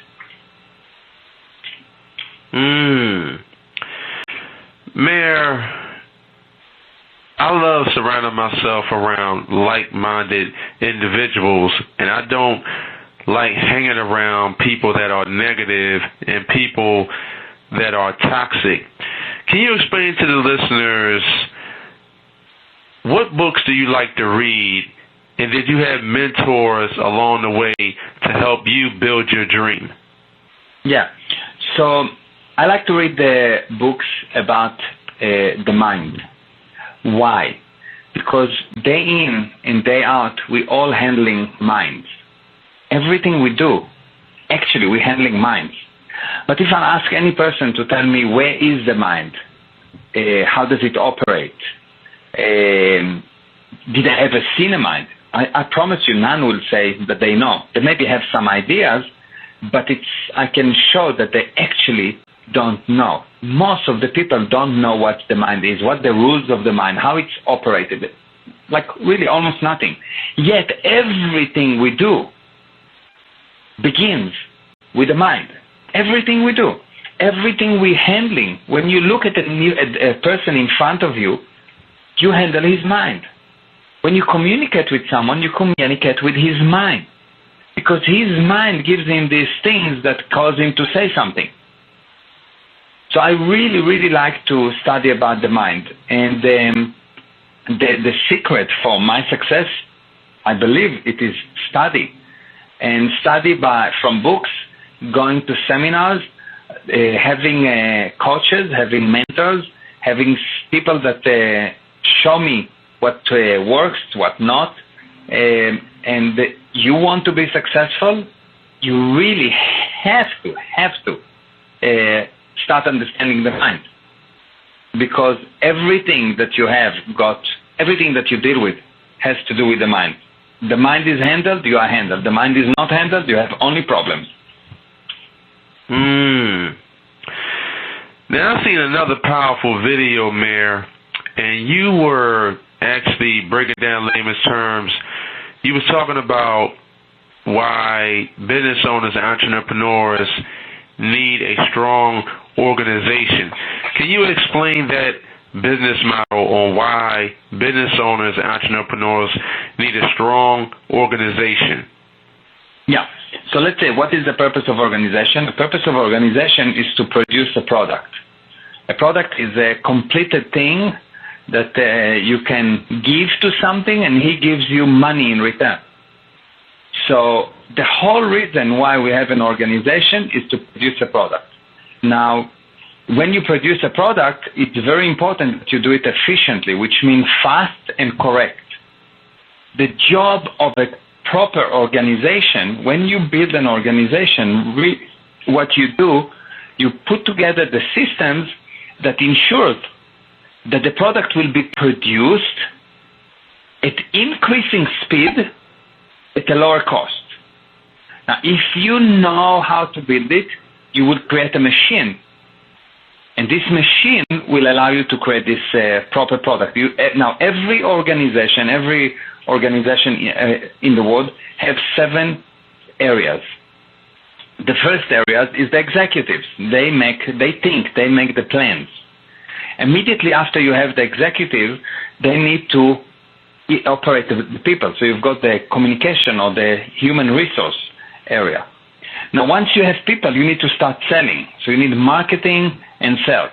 Meir, I love surrounding myself around like-minded individuals, and I don't like hanging around people that are negative and people that are toxic. Can you explain to the listeners, what books do you like to read, and did you have mentors along the way to help you build your dream? Yeah, so I like to read the books about the mind. Why? Because day in and day out, we all handling minds. Everything we do, actually, we're handling minds. But if I ask any person to tell me where is the mind, how does it operate, did I ever seen a mind? I promise you, none will say that they know. They maybe have some ideas, but I can show that they actually don't know. Most of the people don't know what the mind is, what the rules of the mind, how it's operated. Like really almost nothing. Yet everything we do begins with the mind. Everything we do. Everything we're handling. When you look at a person in front of you, you handle his mind. When you communicate with someone, you communicate with his mind. Because his mind gives him these things that cause him to say something. So I really, really like to study about the mind. And the secret for my success, I believe it is study. And study from books, going to seminars, having coaches, having mentors, having people that show me what works, what not. And you want to be successful, you really have to start understanding the mind. Because everything that you have got, everything that you deal with has to do with the mind. The mind is handled, you are handled. The mind is not handled, you have only problems. Now I've seen another powerful video, Meir, and you were actually breaking down layman's terms. You was talking about why business owners and entrepreneurs need a strong organization. Can you explain that business model on why business owners and entrepreneurs need a strong organization? Yeah. So let's say, what is the purpose of organization? The purpose of organization is to produce a product. A product is a completed thing that you can give to something and he gives you money in return. So the whole reason why we have an organization is to produce a product. Now, when you produce a product, it's very important that you do it efficiently, which means fast and correct. The job of a proper organization, when you build an organization, what you do, you put together the systems that ensure that the product will be produced at increasing speed at a lower cost. Now, if you know how to build it, you will create a machine. And this machine will allow you to create this proper product. Now, every organization in the world have 7 areas. The first area is the executives. They make the plans. Immediately after you have the executive, they need to operate the people. So you've got the communication or the human resource area. Now, once you have people, you need to start selling. So you need marketing and sales.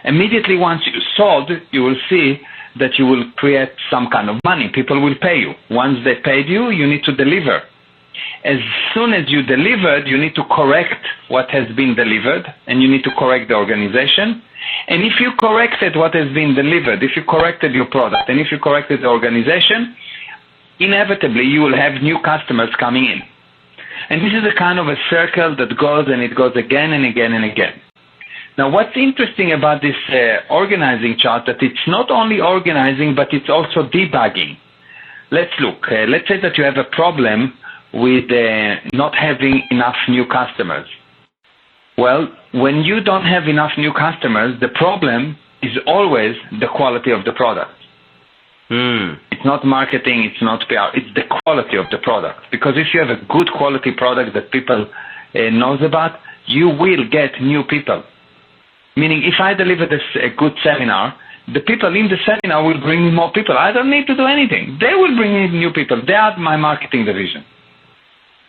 Immediately once you sold, you will see that you will create some kind of money. People will pay you. Once they paid you, you need to deliver. As soon as you delivered, you need to correct what has been delivered, and you need to correct the organization. And if you corrected what has been delivered, if you corrected your product, and if you corrected the organization, inevitably you will have new customers coming in. And this is a kind of a circle that goes and it goes again and again and again. Now, what's interesting about this organizing chart, that it's not only organizing, but it's also debugging. Let's look. Let's say that you have a problem with not having enough new customers. Well, when you don't have enough new customers, the problem is always the quality of the product. It's not marketing, it's not PR, it's the quality of the product. Because if you have a good quality product that people knows about, you will get new people. Meaning, if I deliver a good seminar, the people in the seminar will bring me more people. I don't need to do anything. They will bring in new people. They are my marketing division.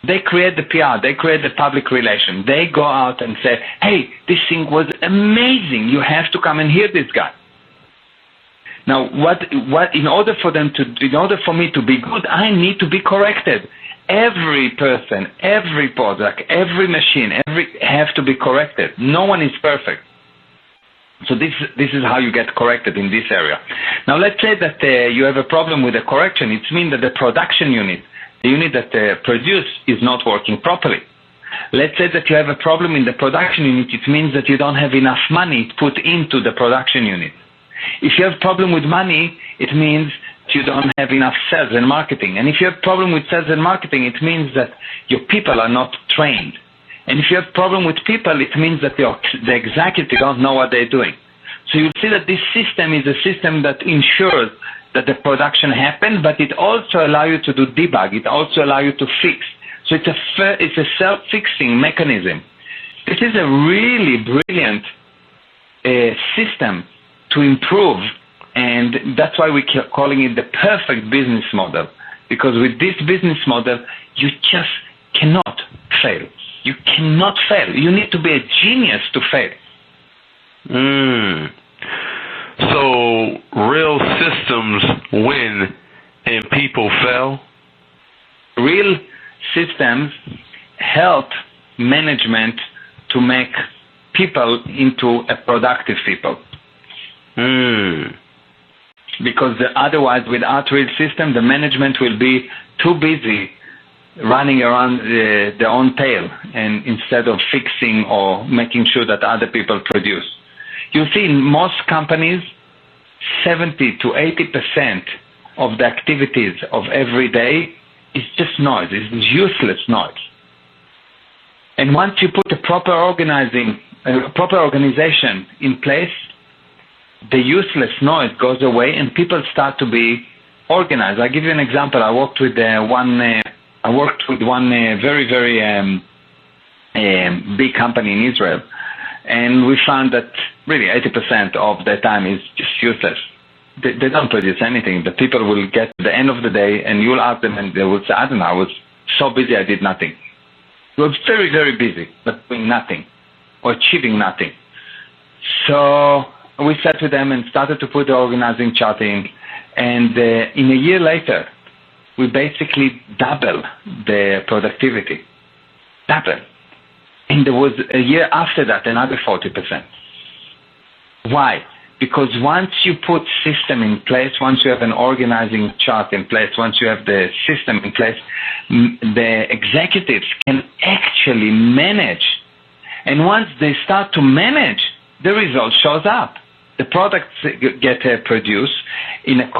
They create the PR. They create the public relation. They go out and say, hey, this thing was amazing. You have to come and hear this guy. Now, in order for me to be good, I need to be corrected. Every person, every product, every machine, have to be corrected. No one is perfect. So this is how you get corrected in this area. Now, let's say that you have a problem with the correction. It means that the production unit, the unit that produce, is not working properly. Let's say that you have a problem in the production unit. It means that you don't have enough money put into the production unit. If you have a problem with money, it means you don't have enough sales and marketing. And if you have a problem with sales and marketing, it means that your people are not trained. And if you have problem with people, it means that the executive don't know what they're doing. So you see that this system is a system that ensures that the production happens, but it also allows you to do debug. It also allows you to fix. So it's a self-fixing mechanism. This is a really brilliant system to improve, and that's why we're calling it the perfect business model. Because with this business model, you just cannot fail. You cannot fail. You need to be a genius to fail. So real systems win and people fail? Real systems help management to make people into a productive people. Because otherwise, without real system, the management will be too busy running around their own tail, and instead of fixing or making sure that other people produce. You see, in most companies, 70 to 80% of the activities of every day is just noise. It's useless noise. And once you put a proper organization in place, the useless noise goes away and people start to be organized. I'll give you an example. I worked with one very, very big company in Israel, and we found that really 80% of their time is just useless. They don't produce anything. The people will get to the end of the day, and you'll ask them, and they will say, I don't know, I was so busy I did nothing. We were very, very busy, but doing nothing or achieving nothing. So we sat with them and started to put the organizing chart in, and in a year later, we basically double the productivity. Double. And there was a year after that, another 40%. Why? Because once you put system in place, once you have an organizing chart in place, once you have the system in place, the executives can actually manage. And once they start to manage, the result shows up. The products get produced in a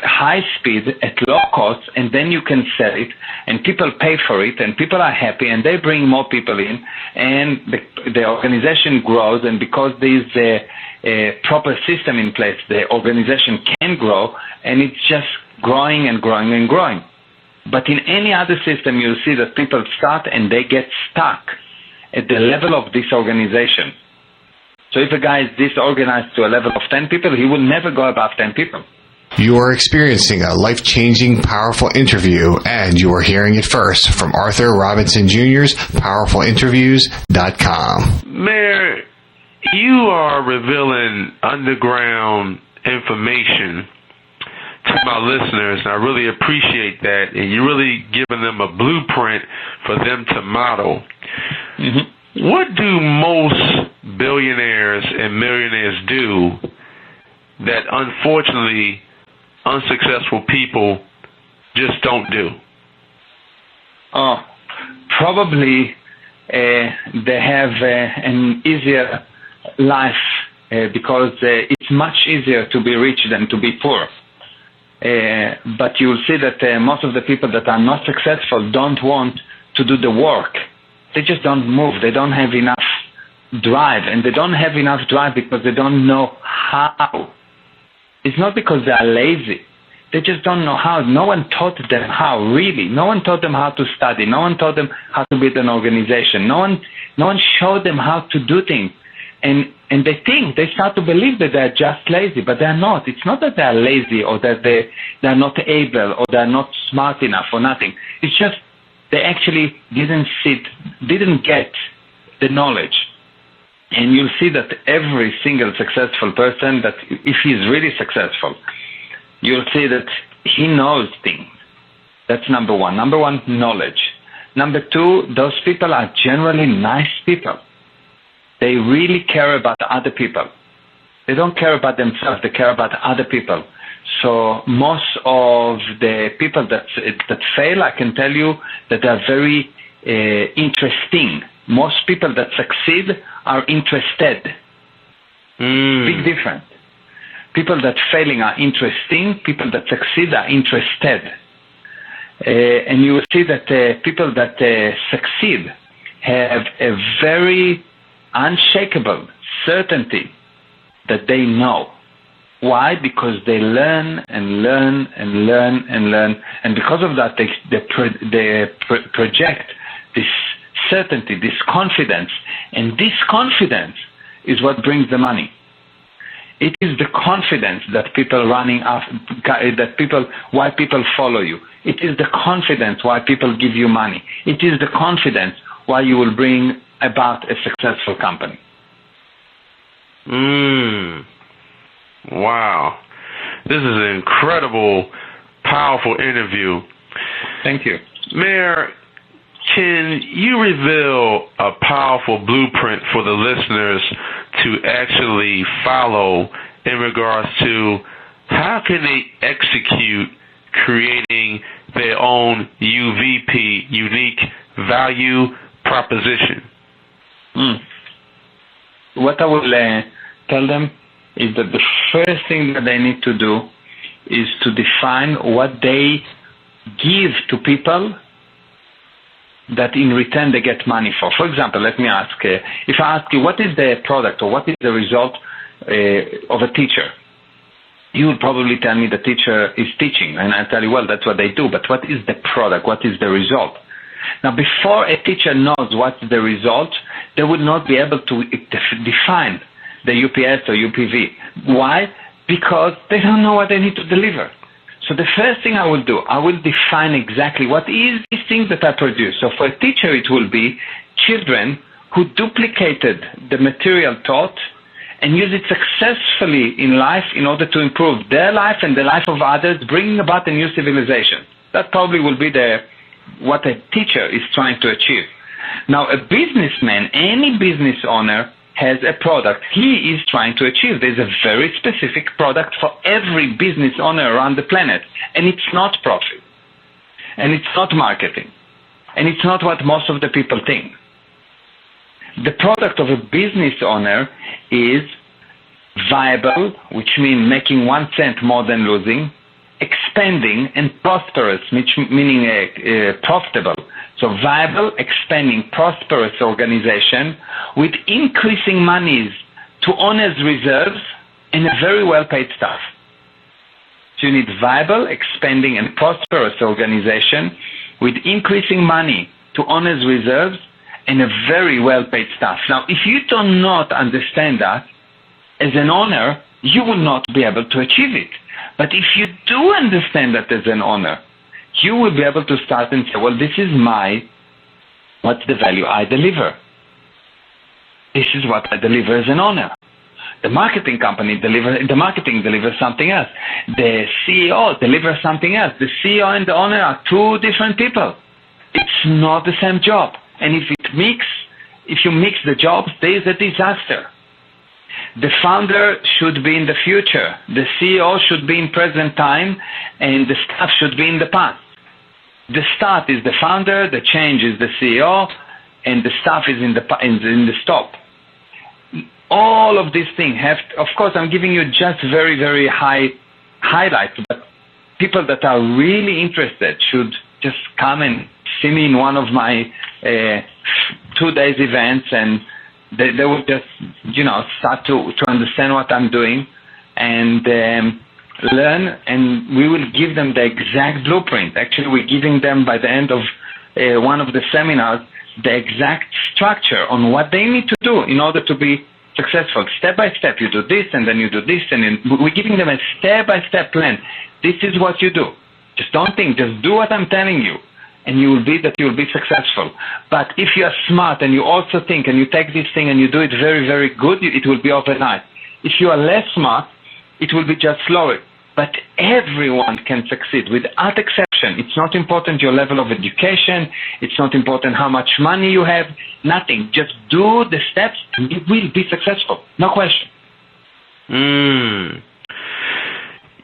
high speed at low cost, and then you can sell it, and people pay for it, and people are happy, and they bring more people in, and the organization grows, and because there's a proper system in place, the organization can grow, and it's just growing and growing and growing. But in any other system, you'll see that people start and they get stuck at the level of this organization. So if a guy is disorganized to a level of 10 people, he will never go above 10 people. You are experiencing a life-changing, powerful interview, and you are hearing it first from Arthur Robinson Jr.'s PowerfulInterviews.com. Meir, you are revealing underground information to my listeners, and I really appreciate that, and you're really giving them a blueprint for them to model. Mm-hmm. What do most billionaires and millionaires do that unfortunately unsuccessful people just don't do? Probably they have an easier life because it's much easier to be rich than to be poor. But you'll see that most of the people that are not successful don't want to do the work. They just don't move. They don't have enough drive, and they don't have enough drive because they don't know how. It's not because they are lazy. They just don't know how. No one taught them how, really. No one taught them how to study. No one taught them how to build an organization. No one showed them how to do things. And they start to believe that they're just lazy, but they're not. It's not that they're lazy or that they're not able or they're not smart enough or nothing. It's just they actually didn't get the knowledge. And you'll see that every single successful person, that if he's really successful, you'll see that he knows things. That's number one. Number one, knowledge. Number two, those people are generally nice people. They really care about other people. They don't care about themselves, they care about other people. So most of the people that fail, I can tell you that they're very interesting. Most people that succeed are interested. Big difference. People that failing are interesting. People that succeed are interested. And you will see that people that succeed have a very unshakable certainty that they know. Why? Because they learn and learn and learn and learn, and because of that, they project this certainty, this confidence, and this confidence is what brings the money. It is the confidence that people running after, why people follow you. It is the confidence why people give you money. It is the confidence why you will bring about a successful company. Wow. This is an incredible, powerful interview. Thank you. Meir, can you reveal a powerful blueprint for the listeners to actually follow in regards to how can they execute creating their own UVP, unique value proposition? What I will tell them is that the first thing that they need to do is to define what they give to people that in return they get money for. For example, let me ask, if I ask you what is the product or what is the result of a teacher, you will probably tell me the teacher is teaching, and I tell you, well, that's what they do, but what is the product? What is the result? Now, before a teacher knows what's the result, they would not be able to define the UPS or UPV. Why? Because they don't know what they need to deliver. So the first thing I will do, I will define exactly what is this thing that I produce. So for a teacher, it will be children who duplicated the material taught and use it successfully in life in order to improve their life and the life of others, bringing about a new civilization. That probably will be what a teacher is trying to achieve. Now, a businessman, any business owner, has a product he is trying to achieve. There's a very specific product for every business owner around the planet, and it's not profit, and it's not marketing, and it's not what most of the people think. The product of a business owner is viable, which means making 1 cent more than losing, expanding, and prosperous, meaning profitable. So viable, expanding, prosperous organization with increasing monies to owners' reserves and a very well-paid staff. So you need viable, expanding, and prosperous organization with increasing money to owners' reserves and a very well-paid staff. Now, if you do not understand that, as an owner, you will not be able to achieve it. But if you do understand that as an owner, you will be able to start and say, well, this is what's the value I deliver? This is what I deliver as an owner. The marketing company delivers something else. The CEO delivers something else. The CEO and the owner are two different people. It's not the same job. And if you mix the jobs, there is a disaster. The founder should be in the future. The CEO should be in present time, and the staff should be in the past. The start is the founder, the change is the CEO, and the staff is in the stop. All of these things of course, I'm giving you just very, very high highlights, but people that are really interested should just come and see me in one of my 2 days events, and they will just, start to understand what I'm doing and learn, and we will give them the exact blueprint. Actually, we're giving them by the end of one of the seminars the exact structure on what they need to do in order to be successful. Step by step, you do this, and then you do this, and then we're giving them a step-by-step plan. This is what you do. Just don't think, just do what I'm telling you, and you will be successful. But if you are smart and you also think and you take this thing and you do it very, very good, it will be overnight. If you are less smart, it will be just slower. But everyone can succeed without exception. It's not important your level of education. It's not important how much money you have. Nothing. Just do the steps and you will be successful. No question.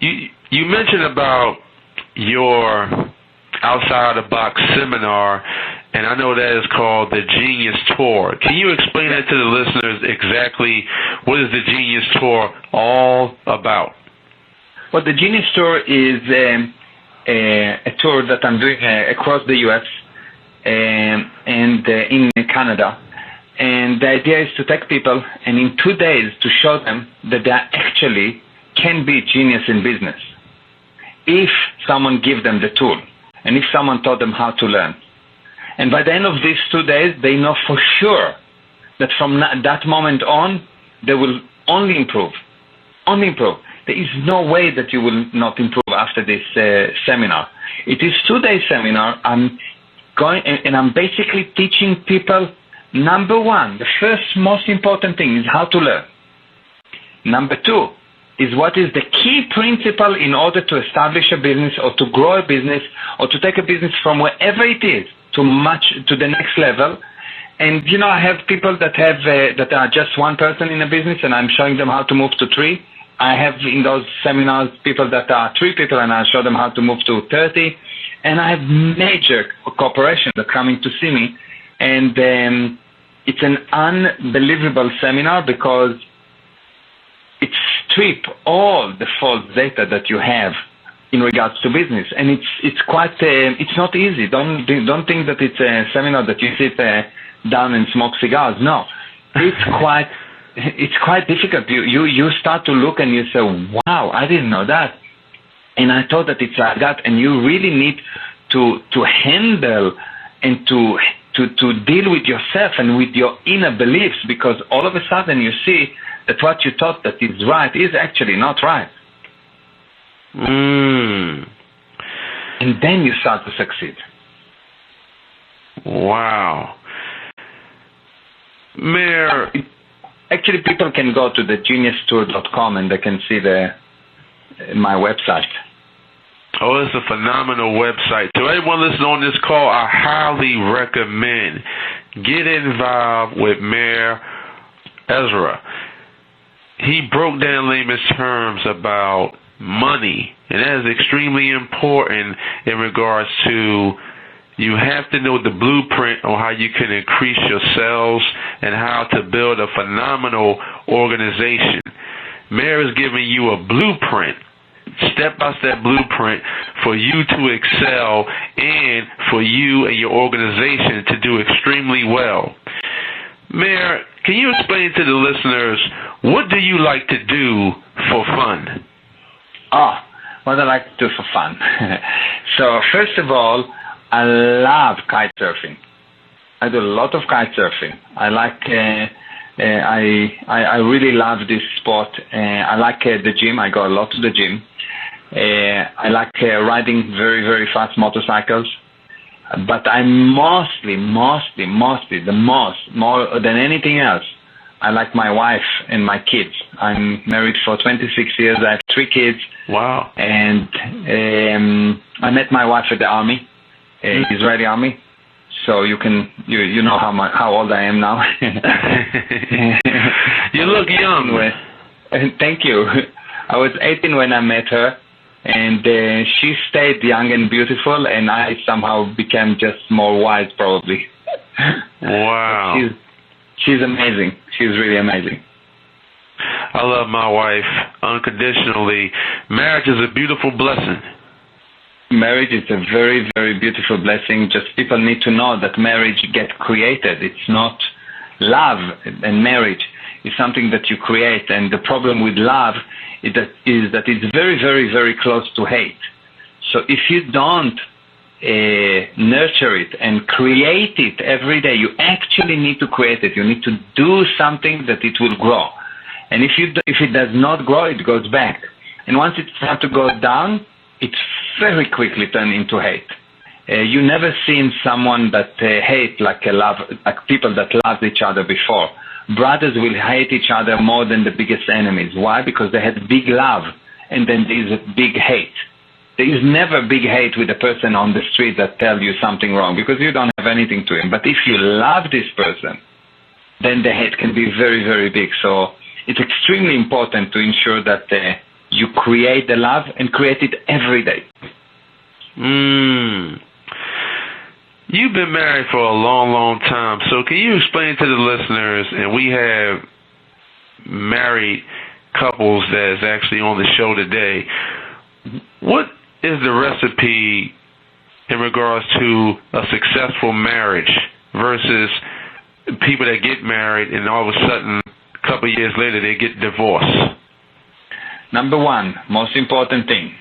You mentioned about your outside-the-box seminar, and I know that is called the Genius Tour. Can you explain that to the listeners exactly what is the Genius Tour all about? Well, the Genius Tour is a tour that I'm doing across the U.S., and in Canada. And the idea is to take people and in 2 days to show them that they actually can be genius in business if someone gives them the tool and if someone taught them how to learn. And by the end of these 2 days, they know for sure that from that moment on, they will only improve. Only improve. There is no way that you will not improve after this seminar. It is 2-day seminar. I'm basically teaching people, number one, the first most important thing is how to learn. Number two is what is the key principle in order to establish a business or to grow a business or to take a business from wherever it is to the next level. And I have people that are just one person in a business, and I'm showing them how to move to 3. I have in those seminars people that are 3 people, and I show them how to move to 30. And I have major corporations that are coming to see me, and it's an unbelievable seminar because it strips all the false data that you have in regards to business, and it's quite it's not easy. Don't think that it's a seminar that you sit down and smoke cigars. No, it's quite difficult. You start to look and you say, wow, I didn't know that, and I thought that it's like that. And you really need to handle and to deal with yourself and with your inner beliefs, because all of a sudden you see that what you thought that is right is actually not right. And then you start to succeed. Wow. Meir, actually, people can go to the geniustour.com and they can see my website. Oh, it's a phenomenal website. To everyone listening on this call, I highly recommend get involved with Meir Ezra. He broke down layman's terms about money, and that is extremely important in regards to you have to know the blueprint on how you can increase your sales and how to build a phenomenal organization. Meir is giving you a blueprint, step-by-step blueprint for you to excel and for you and your organization to do extremely well. Meir, can you explain to the listeners, what do you like to do for fun? What I like to do for fun. So first of all, I love kite surfing. I do a lot of kite surfing. I like. I really love this sport. I like the gym. I go a lot to the gym. I like riding very, very fast motorcycles. But I mostly, more than anything else, I like my wife and my kids. I'm married for 26 years. I have 3 kids. Wow. And I met my wife at the army, Israeli army. So you know how old I am now. You look young. Thank you. I was 18 when I met her, and she stayed young and beautiful, and I somehow became just more wise, probably. Wow. She's amazing. She's really amazing. I love my wife unconditionally. Marriage is a beautiful blessing. Marriage is a very, very beautiful blessing. Just people need to know that marriage gets created. It's not love, and marriage is something that you create. And the problem with love is that it's very, very, very close to hate. So if you don't nurture it and create it every day, you actually need to create it. You need to do something that it will grow. And if it does not grow, it goes back. And once it starts to go down, it's very quickly turns into hate. You never seen someone that hate like people that loved each other before. Brothers will hate each other more than the biggest enemies. Why? Because they had big love, and then there's a big hate. There is never big hate with a person on the street that tells you something wrong, because you don't have anything to him. But if you love this person, then the hate can be very, very big. So it's extremely important to ensure that you create the love and create it every day. You've been married for a long, long time. So can you explain to the listeners, and we have married couples that is actually on the show today, what is the recipe in regards to a successful marriage versus people that get married and all of a sudden, a couple of years later, they get divorced? Number one, most important thing,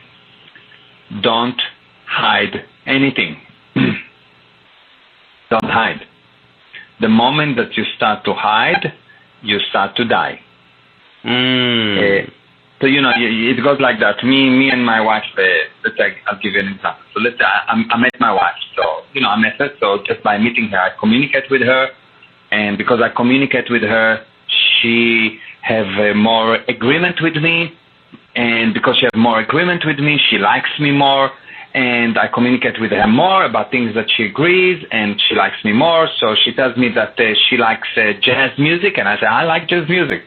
don't hide anything. Don't hide. The moment that you start to hide, you start to die. So, it goes like that. Me and my wife, let's say, I'll give you an example. So let's say I met my wife. So, I met her. So just by meeting her, I communicate with her. And because I communicate with her, she have more agreement with me. And because she has more agreement with me, she likes me more. And I communicate with her more about things that she agrees, and she likes me more. So she tells me that she likes jazz music, and I say, I like jazz music.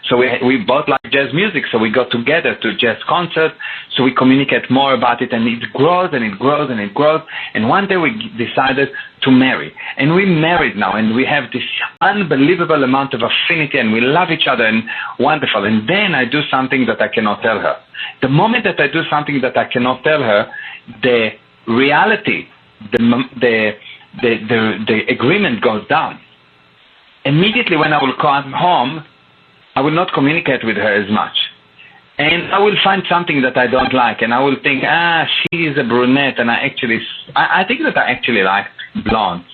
So we both like jazz music, so we go together to jazz concerts. So we communicate more about it, and it grows, and it grows, and it grows. And one day we decided to marry. And we married now, and we have this unbelievable amount of affinity, and we love each other, and wonderful. And then I do something that I cannot tell her. The moment that I do something that I cannot tell her, the reality, the agreement goes down. Immediately when I will come home, I will not communicate with her as much. And I will find something that I don't like, and I will think, she is a brunette, and I think that I actually like blondes.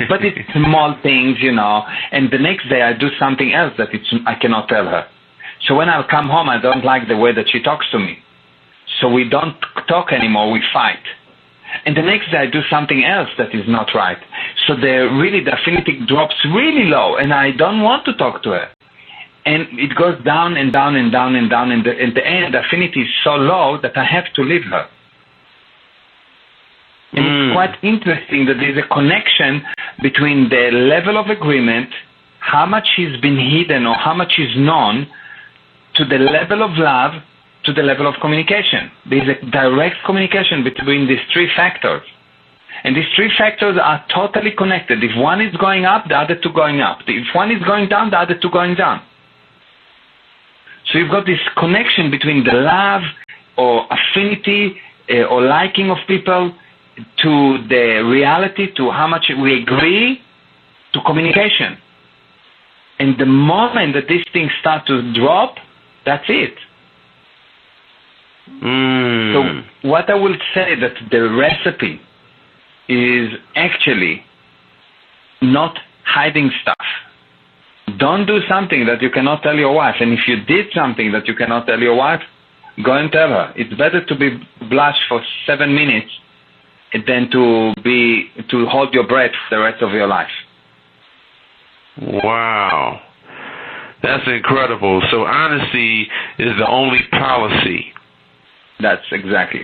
But it's small things, and the next day I do something else that I cannot tell her. So when I come home, I don't like the way that she talks to me. So we don't talk anymore, we fight. And the next day I do something else that is not right. So the affinity drops really low, and I don't want to talk to her. And it goes down and down and down and down, and in the end, the affinity is so low that I have to leave her. And it's quite interesting that there's a connection between the level of agreement, how much has been hidden or how much is known, to the level of love, to the level of communication. There's a direct communication between these three factors. And these three factors are totally connected. If one is going up, the other two going up. If one is going down, the other two going down. So you've got this connection between the love or affinity or liking of people to the reality, to how much we agree, to communication. And the moment that these things start to drop, that's it. So what I will say that the recipe is actually not hiding stuff. Don't do something that you cannot tell your wife. And if you did something that you cannot tell your wife, go and tell her. It's better to be blushed for 7 minutes than to hold your breath for the rest of your life. Wow. That's incredible. So honesty is the only policy. That's exactly.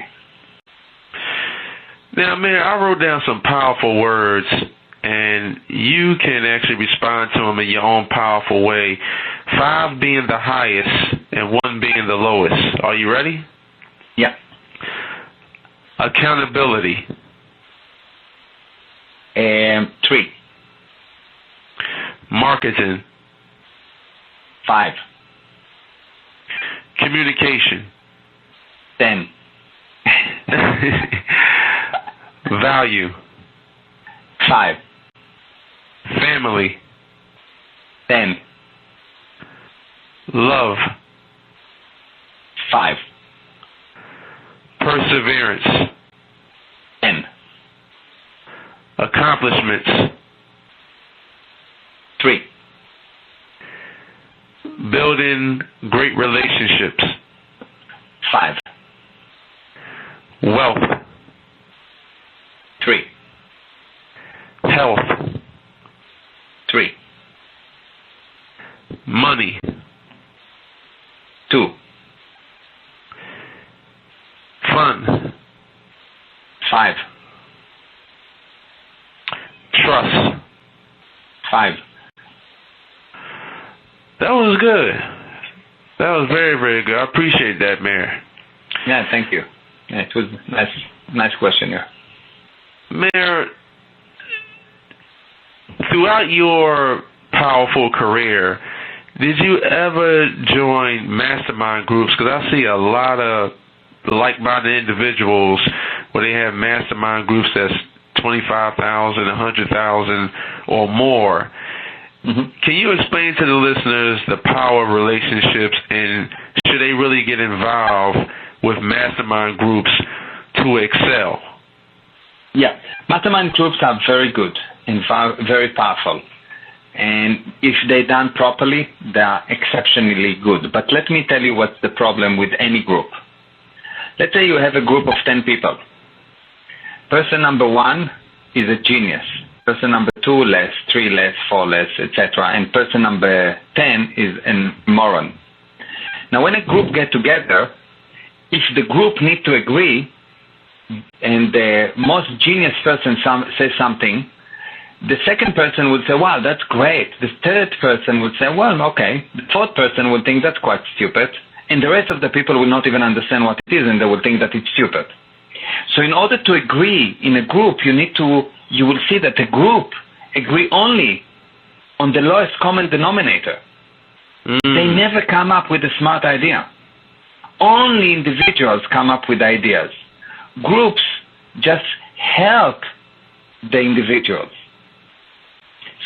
Now, Meir, I wrote down some powerful words, and you can actually respond to them in your own powerful way. 5 being the highest and 1 being the lowest. Are you ready? Yeah. Accountability. 3. Marketing. 5. Communication. 10. Value. 5. Family. 10. Love. 5. Perseverance. 10. Accomplishments. 3. Building great relationships. 5. Wealth. 3. Health. 3. Money. 2. Fun. 5. Trust. 5. That was good. That was very, very good. I appreciate that, Meir. Yeah, thank you. Yeah, it was nice question. Yeah. Meir, throughout your powerful career, did you ever join mastermind groups? Because I see a lot of like-minded individuals where they have mastermind groups that's $25,000, $100,000, or more. Mm-hmm. Can you explain to the listeners the power of relationships, and should they really get involved with mastermind groups to excel? Yeah, mastermind groups are very good and very powerful. And if they're done properly, they are exceptionally good. But let me tell you what's the problem with any group. Let's say you have a group of 10 people. Person number 1 is a genius. Person number 2 less, 3 less, 4 less, etc. And person number 10 is a moron. Now, when a group get together, if the group need to agree, and the most genius person says something, the second person would say, wow, that's great. The third person would say, well, okay. The fourth person would think that's quite stupid. And the rest of the people will not even understand what it is, and they will think that it's stupid. So in order to agree in a group, you will see that the group agree only on the lowest common denominator. They never come up with a smart idea. Only individuals come up with ideas. Groups just help the individuals.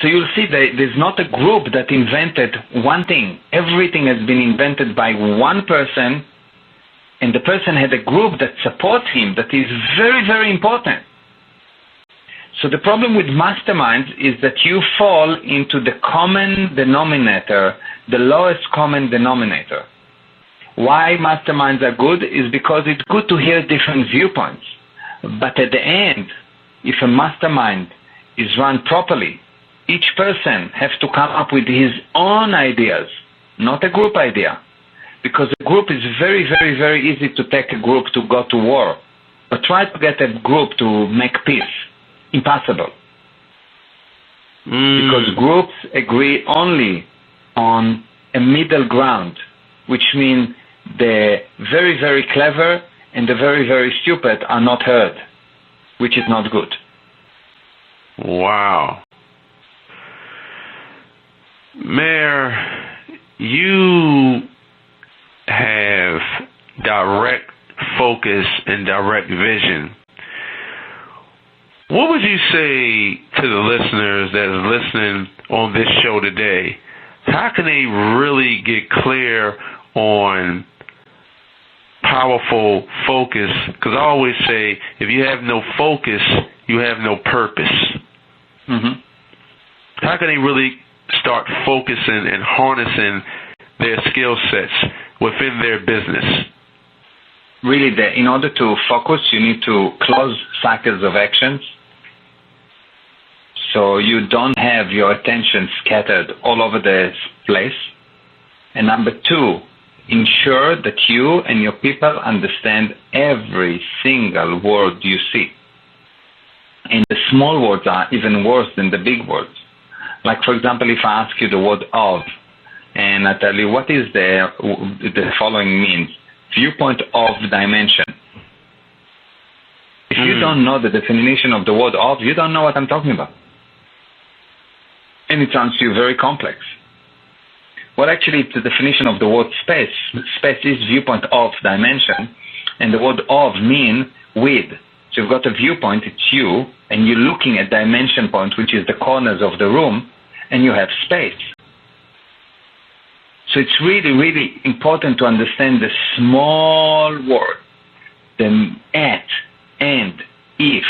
So you'll see that there's not a group that invented one thing. Everything has been invented by one person, and the person had a group that supports him that is very, very important. So the problem with masterminds is that you fall into the common denominator, the lowest common denominator. Why masterminds are good is because it's good to hear different viewpoints. But at the end, if a mastermind is run properly, each person has to come up with his own ideas, not a group idea. Because a group is very, very, very easy to take a group to go to war. But try to get a group to make peace. Impossible. Because groups agree only on a middle ground, which means the very, very clever and the very, very stupid are not heard, which is not good. Wow. Meir, you have direct focus and direct vision. What would you say to the listeners that is listening on this show today? How can they really get clear on powerful focus? Because I always say, if you have no focus, you have no purpose. Mm-hmm. How can they really start focusing and harnessing their skill sets within their business? Really, in order to focus, you need to close cycles of actions. So you don't have your attention scattered all over the place. And number 2, ensure that you and your people understand every single word you see. And the small words are even worse than the big words. Like, for example, if I ask you the word of, and I tell you what is the following means, viewpoint of dimension. If you don't know the definition of the word of, you don't know what I'm talking about. And it sounds to you very complex. Well, actually, it's the definition of the word space. Space is viewpoint of dimension, and the word of means with. So you've got a viewpoint, it's you, and you're looking at dimension point, which is the corners of the room, and you have space. So it's really, really important to understand the small word, the at, and, if,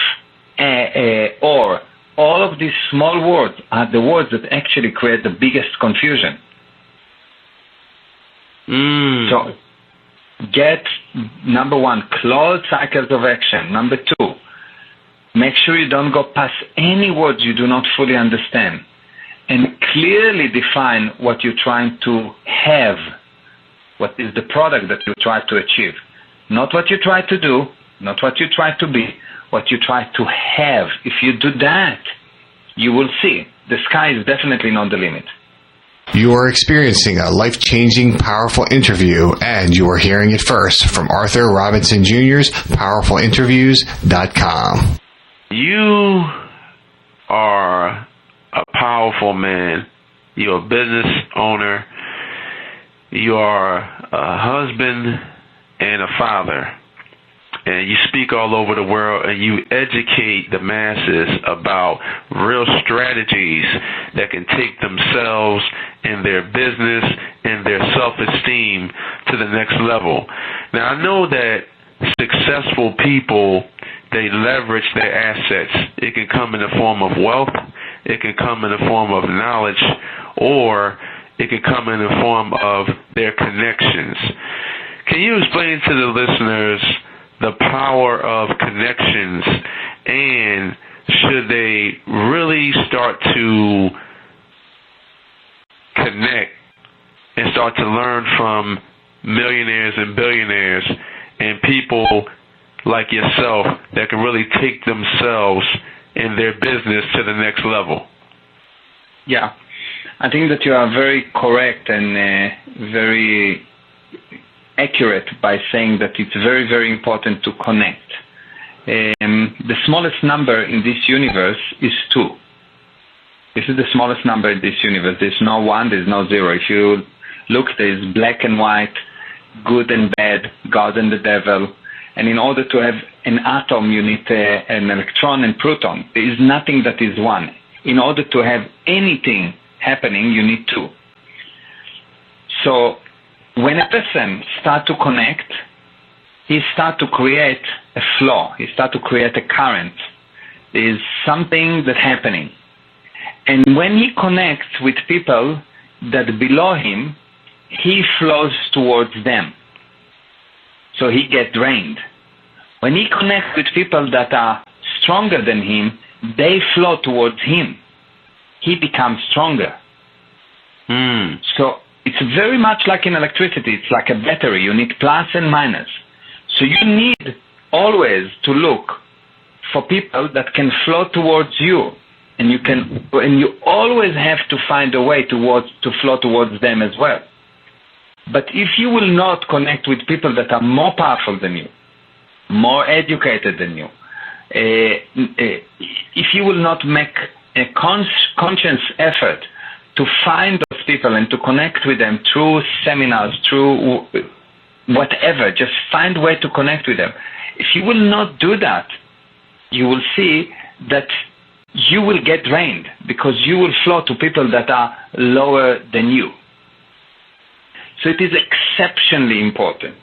or. All of these small words are the words that actually create the biggest confusion. So get, number 1, close cycles of action. Number 2, make sure you don't go past any words you do not fully understand. And clearly define what you're trying to have, what is the product that you try to achieve. Not what you try to do, not what you try to be, what you try to have. If you do that, you will see the sky is definitely not the limit. You are experiencing a life-changing, powerful interview, and you are hearing it first from Arthur Robinson Jr.'s PowerfulInterviews.com. You are a powerful man. You're a business owner. You are a husband and a father. and you speak all over the world, and you educate the masses about real strategies that can take themselves and their business and their self-esteem to the next level. Now, I know that successful people, they leverage their assets. It can come in the form of wealth, it can come in the form of knowledge, or it can come in the form of their connections. Can you explain to the listeners the power of connections, and should they really start to connect and start to learn from millionaires and billionaires and people like yourself that can really take themselves and their business to the next level? Yeah, I think that you are very correct and very accurate by saying that it's very, very important to connect. The smallest number in this universe is 2. This is the smallest number in this universe. There's no 1, there's no 0. If you look, there's black and white, good and bad, God and the devil. And in order to have an atom, you need an electron and proton. There is nothing that is 1. In order to have anything happening, you need 2. So when a person starts to connect, he starts to create a flow. He starts to create a current. There is something that's happening. And when he connects with people that below him, he flows towards them. So he gets drained. When he connects with people that are stronger than him, they flow towards him. He becomes stronger. So it's very much like in electricity. It's like a battery. You need plus and minus. So you need always to look for people that can flow towards you. And you always have to find a way to flow towards them as well. But if you will not connect with people that are more powerful than you, more educated than you, if you will not make a conscious effort to find those people and to connect with them through seminars, through whatever, just find a way to connect with them. If you will not do that, you will see that you will get drained because you will flow to people that are lower than you. So it is exceptionally important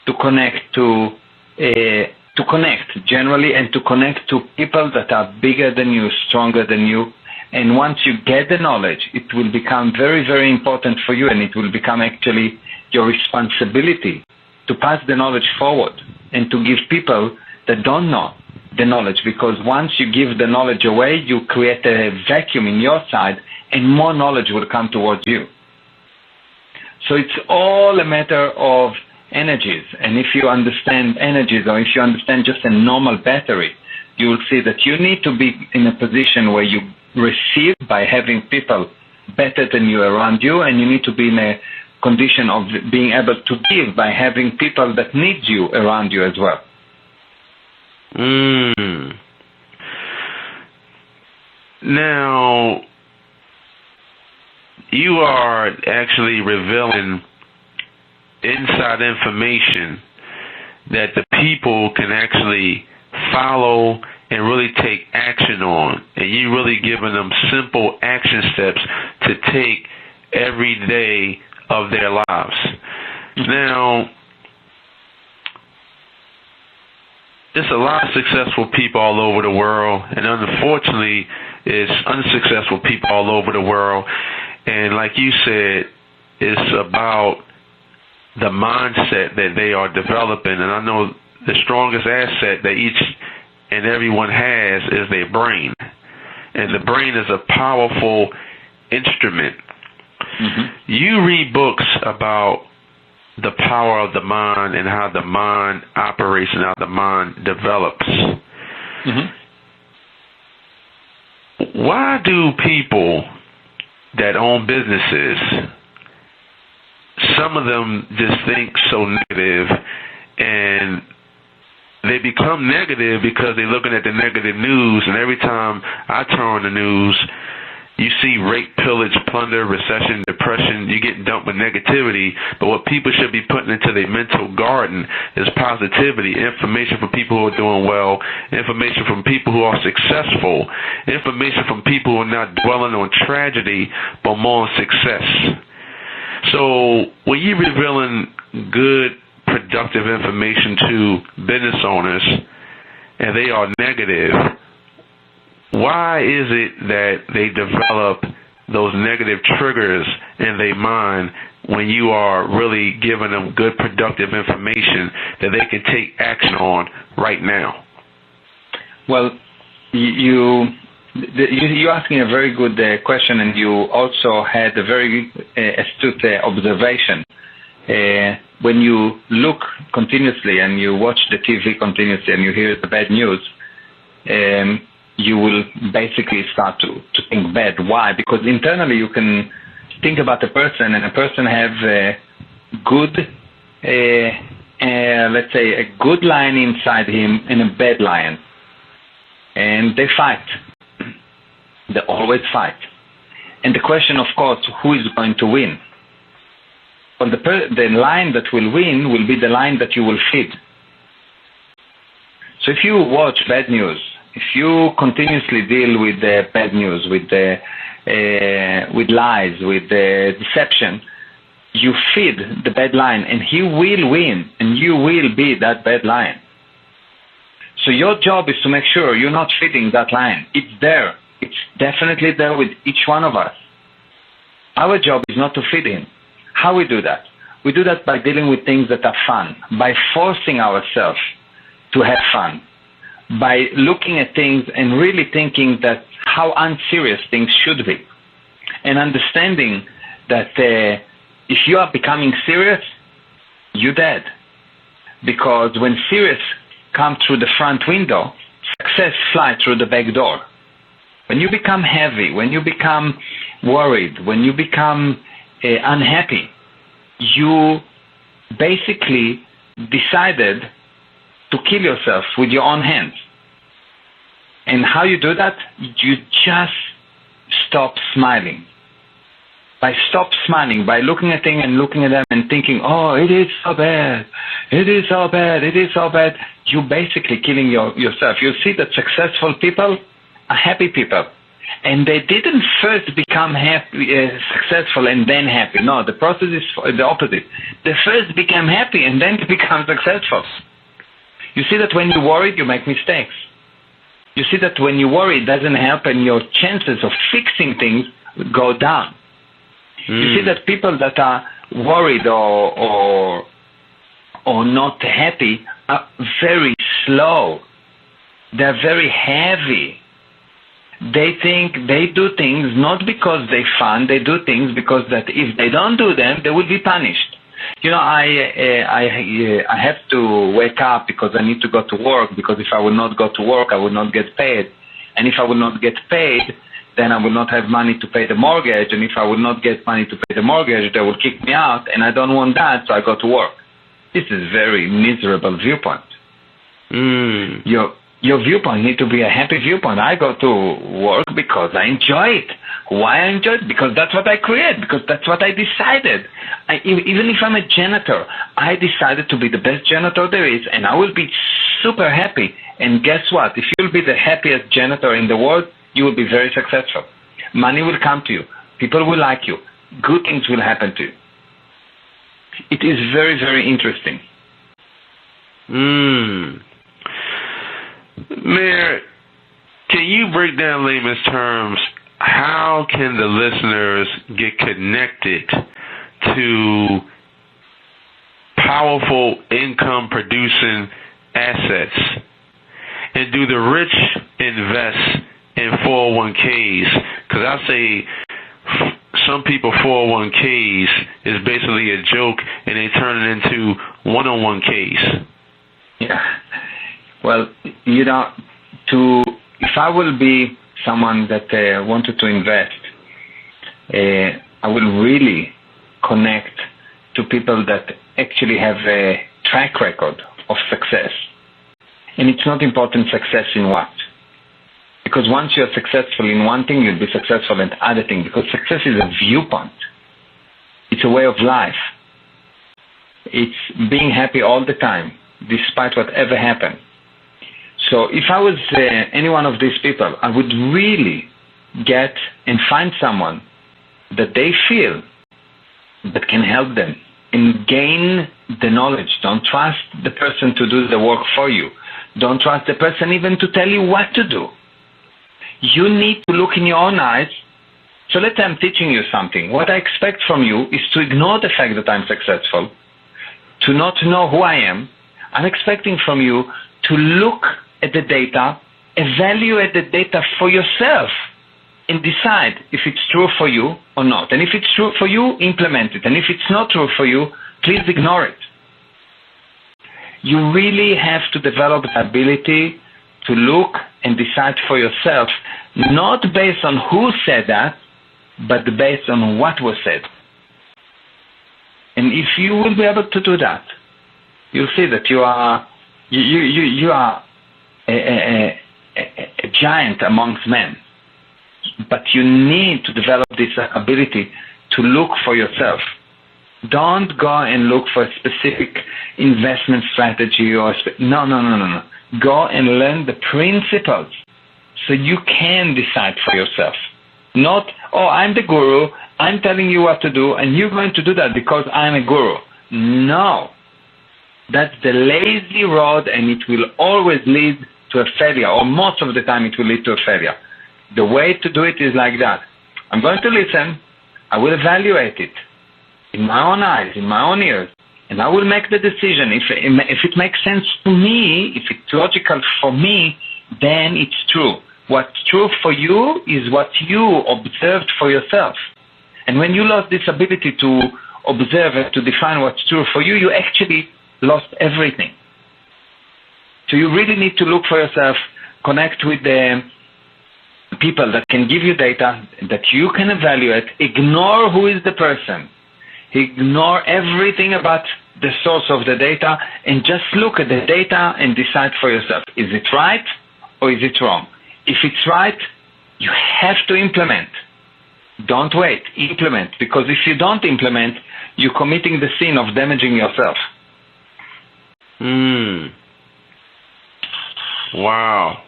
to connect to connect generally and to connect to people that are bigger than you, stronger than you. And once you get the knowledge, it will become very, very important for you, and it will become actually your responsibility to pass the knowledge forward and to give people that don't know the knowledge, because once you give the knowledge away, you create a vacuum in your side and more knowledge will come towards you. So it's all a matter of energies, and if you understand energies, or if you understand just a normal battery, you will see that you need to be in a position where you receive by having people better than you around you, and you need to be in a condition of being able to give by having people that need you around you as well. Now, you are actually revealing inside information that the people can actually follow and really take action on, and you really giving them simple action steps to take every day of their lives. Now, there's a lot of successful people all over the world, and unfortunately, it's unsuccessful people all over the world. And like you said, it's about the mindset that they are developing. And I know the strongest asset that each and everyone has is their brain. And the brain is a powerful instrument. Mm-hmm. You read books about the power of the mind and how the mind operates and how the mind develops. Mm-hmm. Why do people that own businesses, some of them just think so negative, and they become negative because they're looking at the negative news, and every time I turn on the news, you see rape, pillage, plunder, recession, depression. You get dumped with negativity. But what people should be putting into their mental garden is positivity, information from people who are doing well, information from people who are successful, information from people who are not dwelling on tragedy, but more on success. So when you're revealing good, productive information to business owners and they are negative, why is it that they develop those negative triggers in their mind when you are really giving them good, productive information that they can take action on right now? Well, you're asking a very good question, and you also had a very astute observation. When you look continuously and you watch the TV continuously and you hear the bad news, you will basically start to think bad. Why? Because internally you can think about a person, and a person have a good, let's say, a good lion inside him and a bad lion. And they fight. They always fight. And the question, of course, who is going to win? Well, the lion that will win will be the lion that you will feed. So if you watch bad news, if you continuously deal with the bad news, with lies, with deception, you feed the bad lion, and he will win, and you will be that bad lion. So your job is to make sure you're not feeding that lion. It's there. It's definitely there with each one of us. Our job is not to feed him. How we do that? We do that by dealing with things that are fun, by forcing ourselves to have fun, by looking at things and really thinking that how unserious things should be, and understanding that if you are becoming serious, you're dead. Because when serious come through the front window, success fly through the back door. When you become heavy, when you become worried, when you become unhappy, you basically decided to kill yourself with your own hands. And how you do that? You just stop smiling. By stop smiling, by looking at things and looking at them and thinking, oh, it is so bad, it is so bad, it is so bad, you're basically killing yourself. You see that successful people are happy people. And they didn't first become successful and then happy. No, the process is the opposite. They first become happy and then become successful. You see that when you're worried, you make mistakes. You see that when you worry, it doesn't help, and your chances of fixing things go down. You see that people that are worried or not happy are very slow. They're very heavy. They think they do things not because they're fun. They do things because that if they don't do them, they will be punished. You know, I have to wake up because I need to go to work, because if I will not go to work, I will not get paid. And if I will not get paid, then I will not have money to pay the mortgage. And if I will not get money to pay the mortgage, they will kick me out. And I don't want that, so I go to work. This is a very miserable viewpoint. Your viewpoint needs to be a happy viewpoint. I go to work because I enjoy it. Why I enjoy it? Because that's what I create, because that's what I decided. Even if I'm a janitor, I decided to be the best janitor there is, and I will be super happy. And guess what? If you'll be the happiest janitor in the world, you will be very successful. Money will come to you. People will like you. Good things will happen to you. It is very, very interesting. Meir, can you break down layman's terms, how can the listeners get connected to powerful income-producing assets? And do the rich invest in 401ks? Because I say some people 401ks is basically a joke, and they turn it into 101ks. Yeah. Well, you know, if I will be someone that wanted to invest, I will really connect to people that actually have a track record of success. And it's not important success in what. Because once you're successful in one thing, you'll be successful in other thing. Because success is a viewpoint. It's a way of life. It's being happy all the time, despite whatever happened. So if I was any one of these people, I would really get and find someone that they feel that can help them and gain the knowledge. Don't trust the person to do the work for you. Don't trust the person even to tell you what to do. You need to look in your own eyes. So let's say I'm teaching you something. What I expect from you is to ignore the fact that I'm successful, to not know who I am. I'm expecting from you to look at the data, evaluate the data for yourself, and decide if it's true for you or not. And if it's true for you, implement it. And if it's not true for you, please ignore it. You really have to develop the ability to look and decide for yourself, not based on who said that, but based on what was said. And if you will be able to do that, you'll see that you are a giant amongst men. But you need to develop this ability to look for yourself. Don't go and look for a specific investment strategy or no. Go and learn the principles so you can decide for yourself. Not, I'm the guru, I'm telling you what to do, and you're going to do that because I'm a guru. No. That's the lazy road, and it will always lead to a failure, or most of the time it will lead to a failure. The way to do it is like that. I'm going to listen, I will evaluate it in my own eyes, in my own ears, and I will make the decision. If it makes sense to me, if it's logical for me, then it's true. What's true for you is what you observed for yourself. And when you lost this ability to observe and to define what's true for you, you actually lost everything. So you really need to look for yourself, connect with the people that can give you data that you can evaluate, ignore who is the person, ignore everything about the source of the data, and just look at the data and decide for yourself. Is it right or is it wrong? If it's right, you have to implement. Don't wait, implement. Because if you don't implement, you're committing the sin of damaging yourself. Wow.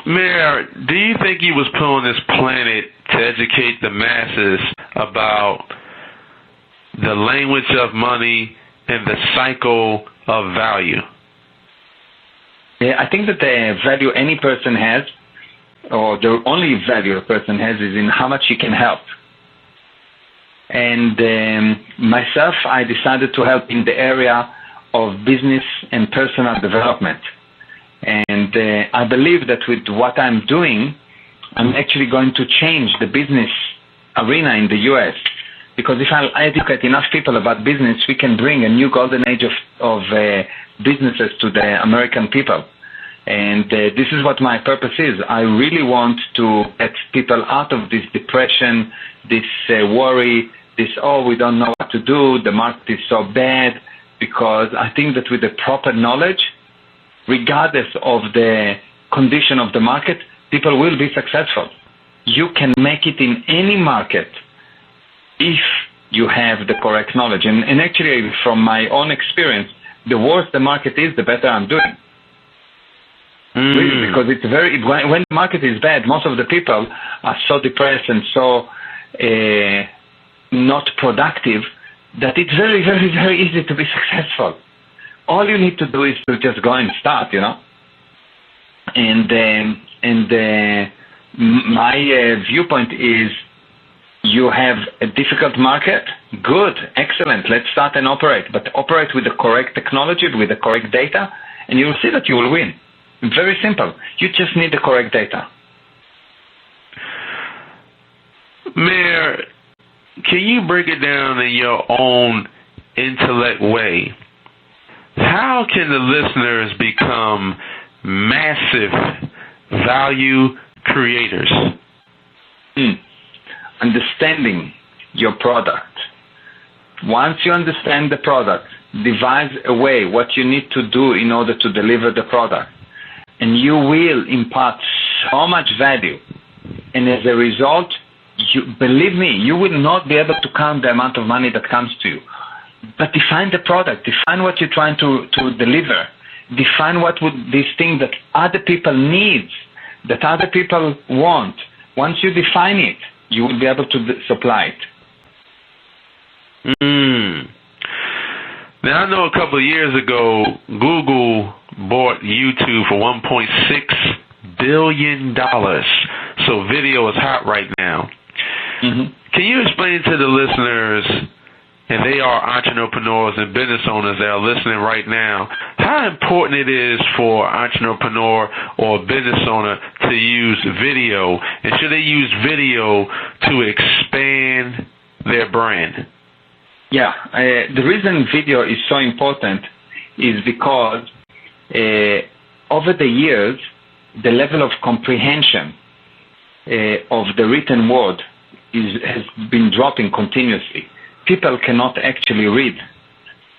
Meir, do you think he was put on this planet to educate the masses about the language of money and the cycle of value? Yeah, I think that the value any person has, or the only value a person has, is in how much he can help. And myself, I decided to help in the area of business and personal development. And I believe that with what I'm doing, I'm actually going to change the business arena in the U.S. Because if I educate enough people about business, we can bring a new golden age of businesses to the American people. And this is what my purpose is. I really want to get people out of this depression, this worry, this, we don't know what to do, the market is so bad, because I think that with the proper knowledge, regardless of the condition of the market, people will be successful. You can make it in any market if you have the correct knowledge. And actually, from my own experience, the worse the market is, the better I'm doing. Really, because it's when the market is bad, most of the people are so depressed and so not productive that it's very, very, very easy to be successful. All you need to do is to just go and start, my viewpoint is, you have a difficult market, good, excellent, let's start and operate. But operate with the correct technology, with the correct data, and you will see that you will win. Very simple. You just need the correct data. Meir, can you break it down in your own intellect way? How can the listeners become massive value creators? Understanding your product. Once you understand the product, devise a way what you need to do in order to deliver the product. and you will impart so much value. And as a result, believe me, you will not be able to count the amount of money that comes to you. But define the product, define what you're trying to deliver, define what would this thing that other people need, that other people want. Once you define it, you will be able to supply it. Now, I know a couple of years ago, Google bought YouTube for $1.6 billion. So video is hot right now. Mm-hmm. Can you explain to the listeners, and they are entrepreneurs and business owners that are listening right now, how important it is for an entrepreneur or a business owner to use video, and should they use video to expand their brand? Yeah, the reason video is so important is because over the years, the level of comprehension of the written word has been dropping continuously. People cannot actually read.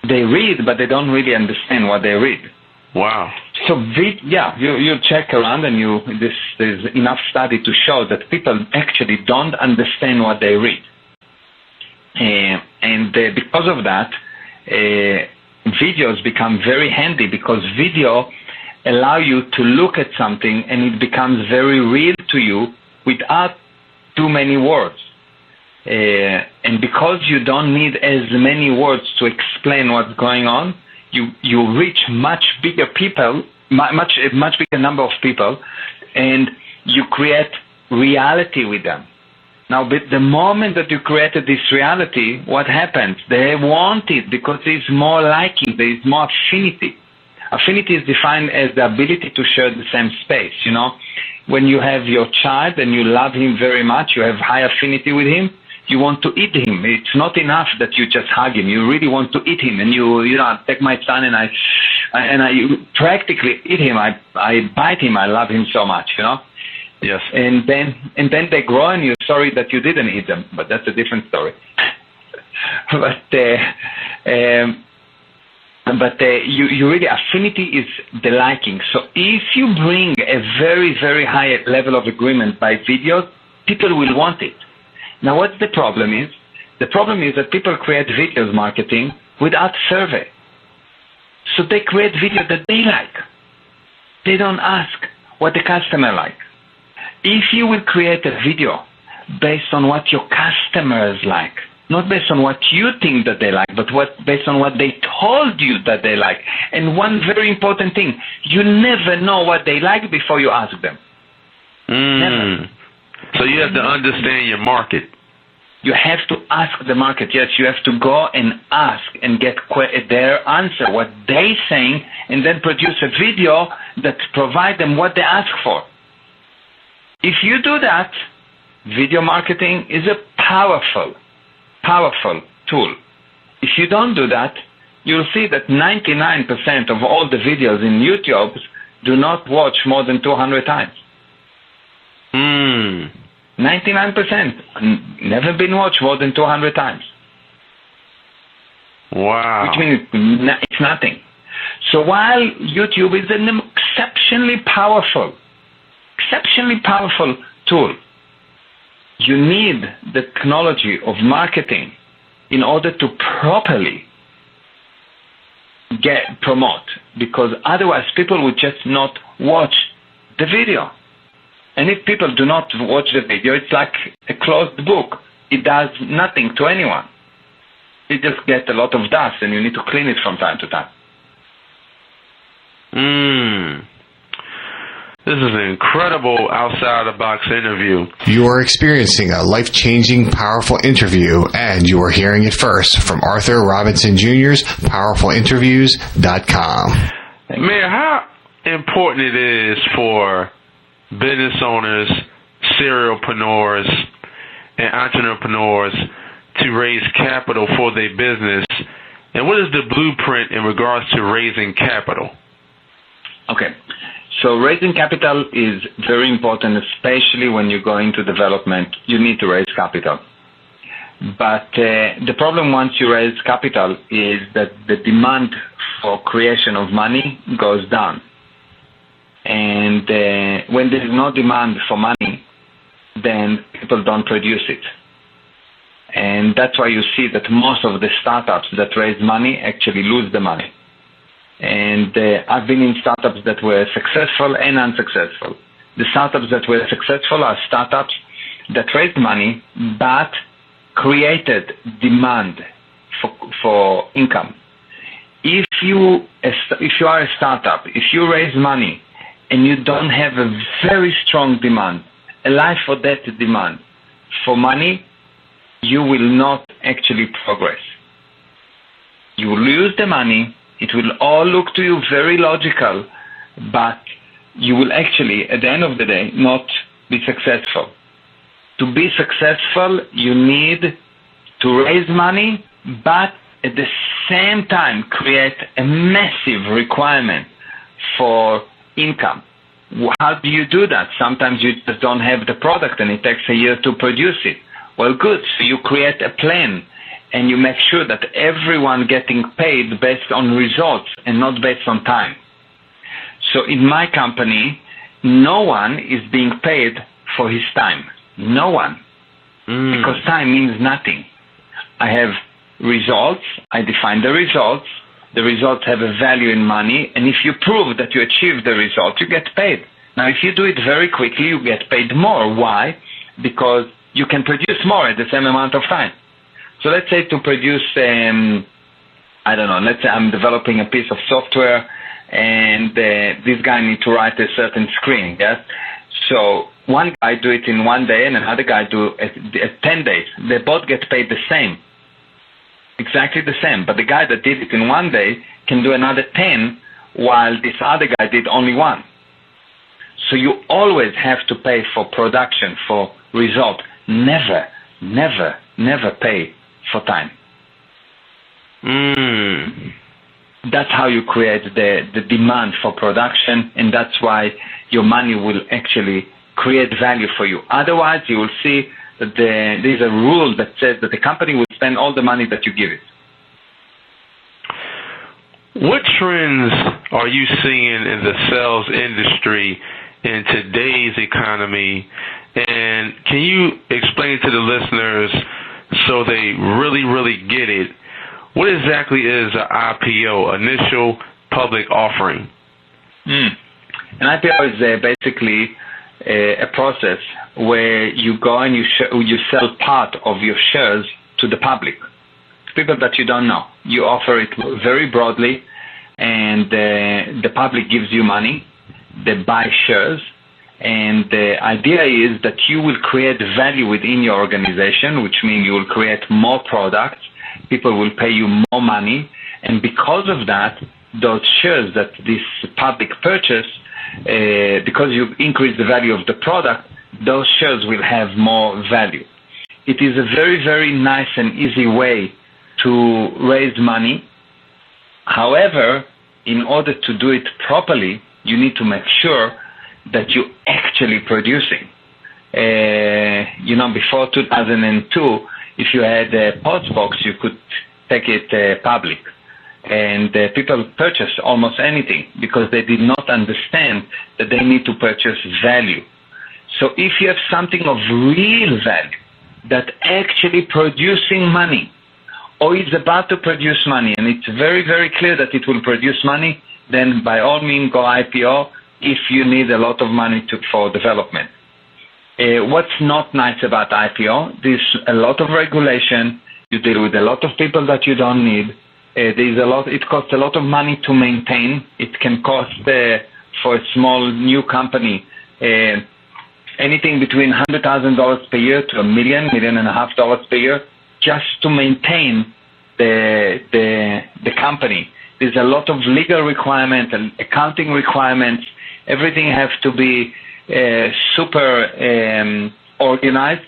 They read, but they don't really understand what they read. Wow. So, you check around, and there's enough study to show that people actually don't understand what they read. And because of that, videos become very handy, because video allow you to look at something and it becomes very real to you without too many words. And because you don't need as many words to explain what's going on, you reach much bigger people, much bigger number of people, and you create reality with them. Now, but the moment that you created this reality, what happens? They want it because there's more liking, there is more affinity. Affinity is defined as the ability to share the same space. You know, when you have your child and you love him very much, you have high affinity with him, you want to eat him. It's not enough that you just hug him. You really want to eat him. And you know, I take my son and I practically eat him. I bite him. I love him so much, you know. Yes. And then they grow and you're sorry that you didn't eat them, but that's a different story. But you really, affinity is the liking. So if you bring a very, very high level of agreement by video, people will want it. Now, what's the problem is? The problem is that people create videos marketing without survey. So they create video that they like. They don't ask what the customer likes. If you will create a video based on what your customers like, not based on what you think that they like, but based on what they told you that they like. And one very important thing, you never know what they like before you ask them. Never. So you have to understand your market. You have to ask the market. Yes, you have to go and ask and get their answer, what they're saying, and then produce a video that provides them what they ask for. If you do that, video marketing is a powerful tool. If you don't do that, you'll see that 99% of all the videos in YouTube do not watch more than 200 times. 99% never been watched more than 200 times. Wow. Which means it's nothing. So while YouTube is an exceptionally powerful tool, you need the technology of marketing in order to properly promote, because otherwise people would just not watch the video. And if people do not watch the video, it's like a closed book. It does nothing to anyone. It just gets a lot of dust, and you need to clean it from time to time. This is an incredible outside-the-box interview. You are experiencing a life-changing, powerful interview, and you are hearing it first from Arthur Robinson Jr.'s PowerfulInterviews.com. Meir, how important it is for business owners, serialpreneurs, and entrepreneurs to raise capital for their business, and what is the blueprint in regards to raising capital? Okay, so raising capital is very important, especially when you go into development. You need to raise capital. But the problem once you raise capital is that the demand for creation of money goes down. And when there is no demand for money, then people don't produce it. And that's why you see that most of the startups that raise money actually lose the money. And I've been in startups that were successful and unsuccessful. The startups that were successful are startups that raised money but created demand for income. If you are a startup, if you raise money and you don't have a very strong demand, a life or death demand for money, you will not actually progress. You will lose the money. It will all look to you very logical, but you will actually, at the end of the day, not be successful. To be successful, you need to raise money, but at the same time create a massive requirement for income. How do you do that? Sometimes you just don't have the product and it takes a year to produce it. Well, good. So you create a plan and you make sure that everyone getting paid based on results and not based on time. So in my company, no one is being paid for his time. No one. Because time means nothing. I have results. I define the results. The results have a value in money. And if you prove that you achieve the result, you get paid. Now, if you do it very quickly, you get paid more. Why? Because you can produce more at the same amount of time. So let's say to produce, let's say I'm developing a piece of software and this guy needs to write a certain screen, yes? So one guy do it in 1 day and another guy do it 10 days. They both get paid the same, exactly the same. But the guy that did it in 1 day can do another 10 while this other guy did only 1. So you always have to pay for production, for result. Never, never, never pay for time. That's how you create the demand for production, and that's why your money will actually create value for you. Otherwise, you will see that there's a rule that says that the company will spend all the money that you give it. What trends are you seeing in the sales industry in today's economy? And can you explain to the listeners so they really, really get it, what exactly is an IPO, initial public offering? An IPO is basically a process where you go and you sell part of your shares to the public, people that you don't know. You offer it very broadly, and the public gives you money. They buy shares. And the idea is that you will create value within your organization, which means you will create more products, people will pay you more money, and because of that, those shares that this public purchase, because you increase the value of the product, those shares will have more value. It is a very, very nice and easy way to raise money. However, in order to do it properly, you need to make sure that you're actually producing. Before 2002, if you had a post box, you could take it public. And people purchased almost anything because they did not understand that they need to purchase value. So if you have something of real value that actually producing money or is about to produce money, and it's very, very clear that it will produce money, then by all means go IPO if you need a lot of money for development. What's not nice about IPO? There's a lot of regulation. You deal with a lot of people that you don't need. It costs a lot of money to maintain. It can cost for a small new company anything between $100,000 per year to $1 million, $1.5 million per year just to maintain the company. There's a lot of legal requirements and accounting requirements. Everything has to be super organized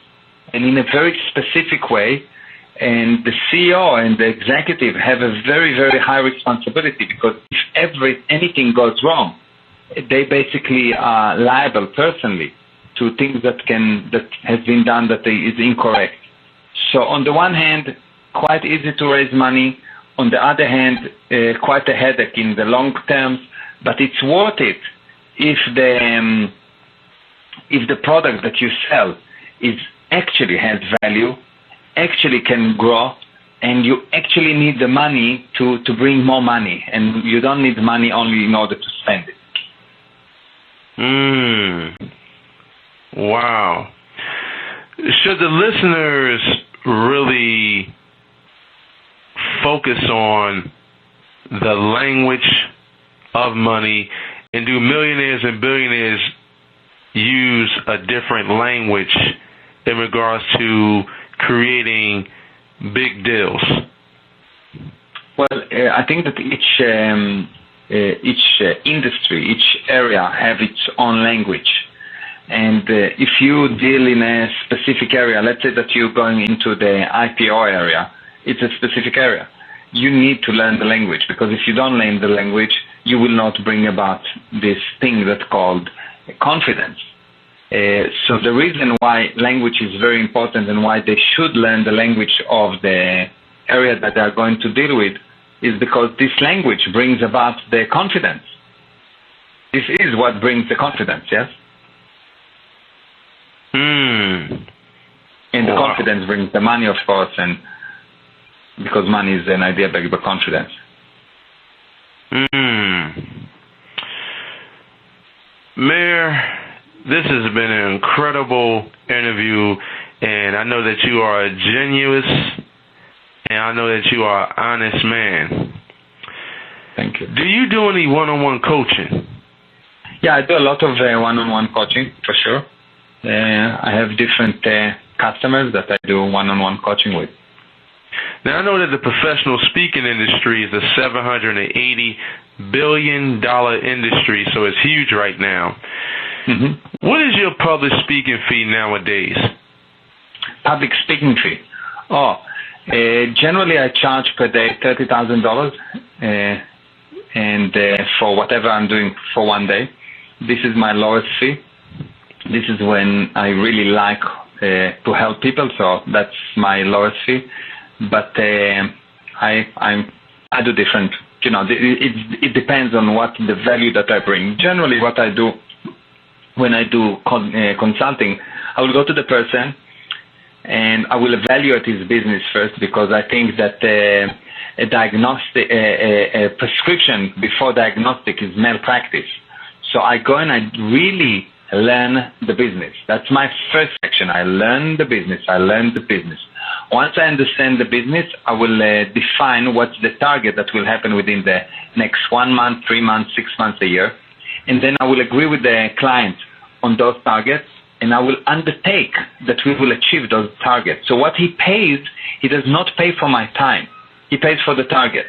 and in a very specific way. And the CEO and the executive have a very, very high responsibility because if anything goes wrong, they basically are liable personally to things that has been done that is incorrect. So on the one hand, quite easy to raise money. On the other hand, quite a headache in the long term, but it's worth it if the product that you sell is actually has value, actually can grow, and you actually need the money to bring more money, and you don't need money only in order to spend it. Wow. Should the listeners really focus on the language of money, and do millionaires and billionaires use a different language in regards to creating big deals? Well, I think that each industry, each area have its own language. And if you deal in a specific area, let's say that you're going into the IPO area, it's a specific area. You need to learn the language, because if you don't learn the language, you will not bring about this thing that's called confidence. So the reason why language is very important and why they should learn the language of the area that they are going to deal with is because this language brings about the confidence. This is what brings the confidence, yes? And the confidence brings the money, of course, and because money is an idea backed by confidence. Meir, this has been an incredible interview, and I know that you are a genuine, and I know that you are an honest man. Thank you. Do you do any one-on-one coaching? Yeah, I do a lot of one-on-one coaching, for sure. I have different customers that I do one-on-one coaching with. Now, I know that the professional speaking industry is a $780 billion industry, so it's huge right now. What is your public speaking fee nowadays? Public speaking fee? Generally I charge per day $30,000, and for whatever I'm doing for one day. This is my lowest fee. This is when I really like to help people, so that's my lowest fee. But I do different. You know, it depends on what the value that I bring. Generally, what I do when I do consulting, I will go to the person and I will evaluate his business first, because I think that a prescription before diagnostic is malpractice. So I go and I really learn the business. That's my first section. I learn the business. Once I understand the business, I will define what's the target that will happen within the next 1 month, 3 months, 6 months, a year. And then I will agree with the client on those targets, and I will undertake that we will achieve those targets. So what he pays, he does not pay for my time. He pays for the target.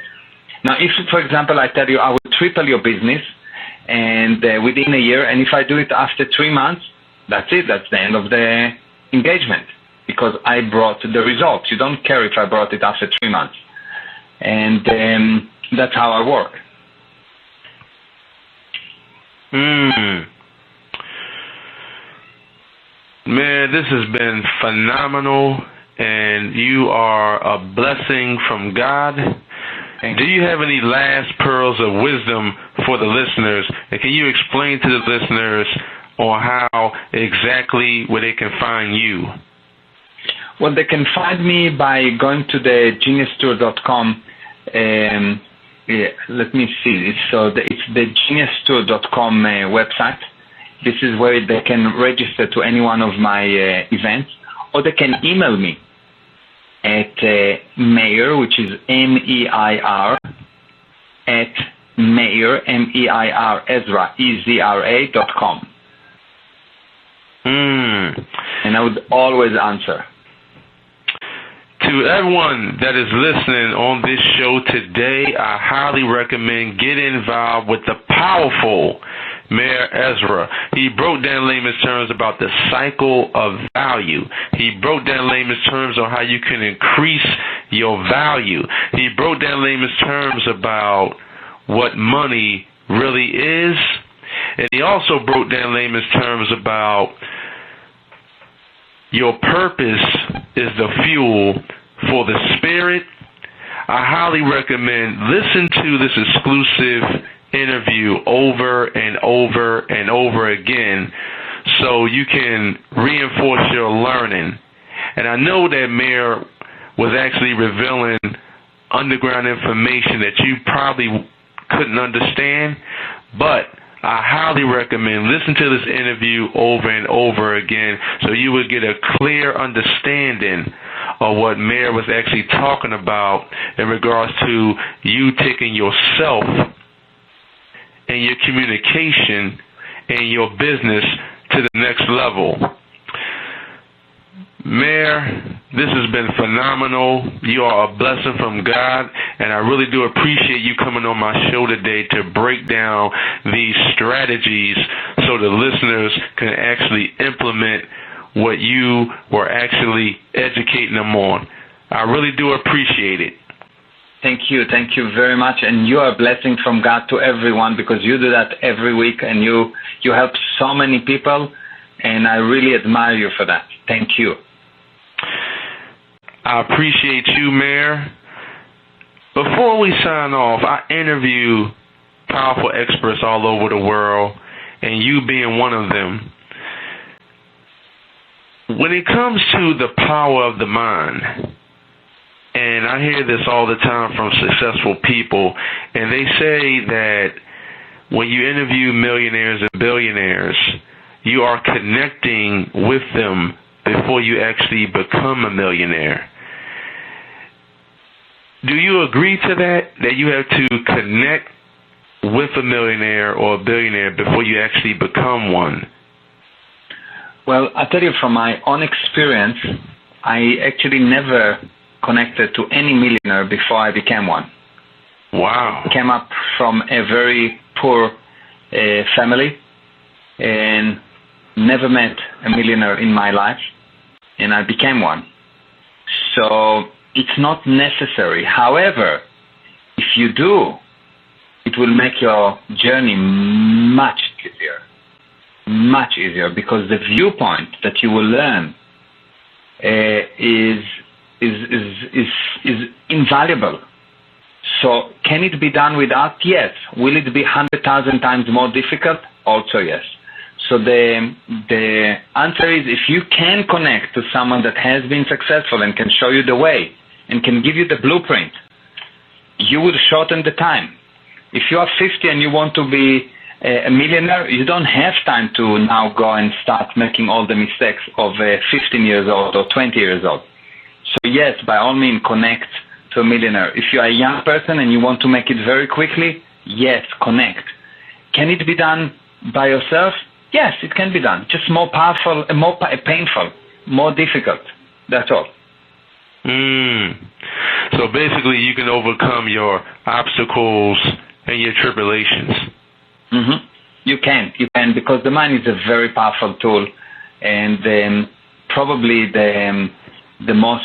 Now, if, for example, I tell you I will triple your business and within a year, and if I do it after 3 months, that's it. That's the end of the engagement, because I brought the results. You don't care if I brought it after 3 months. And that's how I work. Man, this has been phenomenal, and you are a blessing from God. Do you have any last pearls of wisdom for the listeners? And can you explain to the listeners on how exactly where they can find you? Well, they can find me by going to the geniustour.com. Let me see. It's the geniustour.com website. This is where they can register to any one of my events, or they can email me at Meir, which is MEIR, at Meir, MEIR, Ezra, EZRA.com. And I would always answer. To everyone that is listening on this show today, I highly recommend getting involved with the powerful Meir Ezra. He broke down layman's terms about the cycle of value. He broke down layman's terms on how you can increase your value. He broke down layman's terms about what money really is. And he also broke down layman's terms about your purpose is the fuel for the spirit. I highly recommend listen to this exclusive interview over and over and over again so you can reinforce your learning. And I know that Meir was actually revealing underground information that you probably couldn't understand, but I highly recommend listen to this interview over and over again so you would get a clear understanding of what Meir was actually talking about in regards to you taking yourself and your communication and your business to the next level. Meir, this has been phenomenal. You are a blessing from God, and I really do appreciate you coming on my show today to break down these strategies so the listeners can actually implement what you were actually educating them on. I really do appreciate it. Thank you very much, and you are a blessing from God to everyone because you do that every week, and you help so many people, and I really admire you for that. Thank you. I appreciate you, Meir. Before we sign off, I interview powerful experts all over the world, and you being one of them. When it comes to the power of the mind, and I hear this all the time from successful people, and they say that when you interview millionaires and billionaires, you are connecting with them before you actually become a millionaire. Do you agree to that you have to connect with a millionaire or a billionaire before you actually become one? Well, I'll tell you from my own experience, I actually never connected to any millionaire before I became one. Wow. I came up from a very poor family and never met a millionaire in my life, and I became one. So it's not necessary. However, if you do, it will make your journey much easier because the viewpoint that you will learn is invaluable. So can it be done without? Yes. Will it be 100,000 times more difficult? Also yes. So the answer is if you can connect to someone that has been successful and can show you the way and can give you the blueprint, you will shorten the time. If you are 50 and you want to be a millionaire, you don't have time to now go and start making all the mistakes of 15 years old or 20 years old. So yes, by all means, connect to a millionaire. If you are a young person and you want to make it very quickly, yes, connect. Can it be done by yourself? Yes, it can be done. Just more powerful, more painful, more difficult. That's all. So basically, you can overcome your obstacles and your tribulations. Mm-hmm. You can, because the mind is a very powerful tool, and probably the most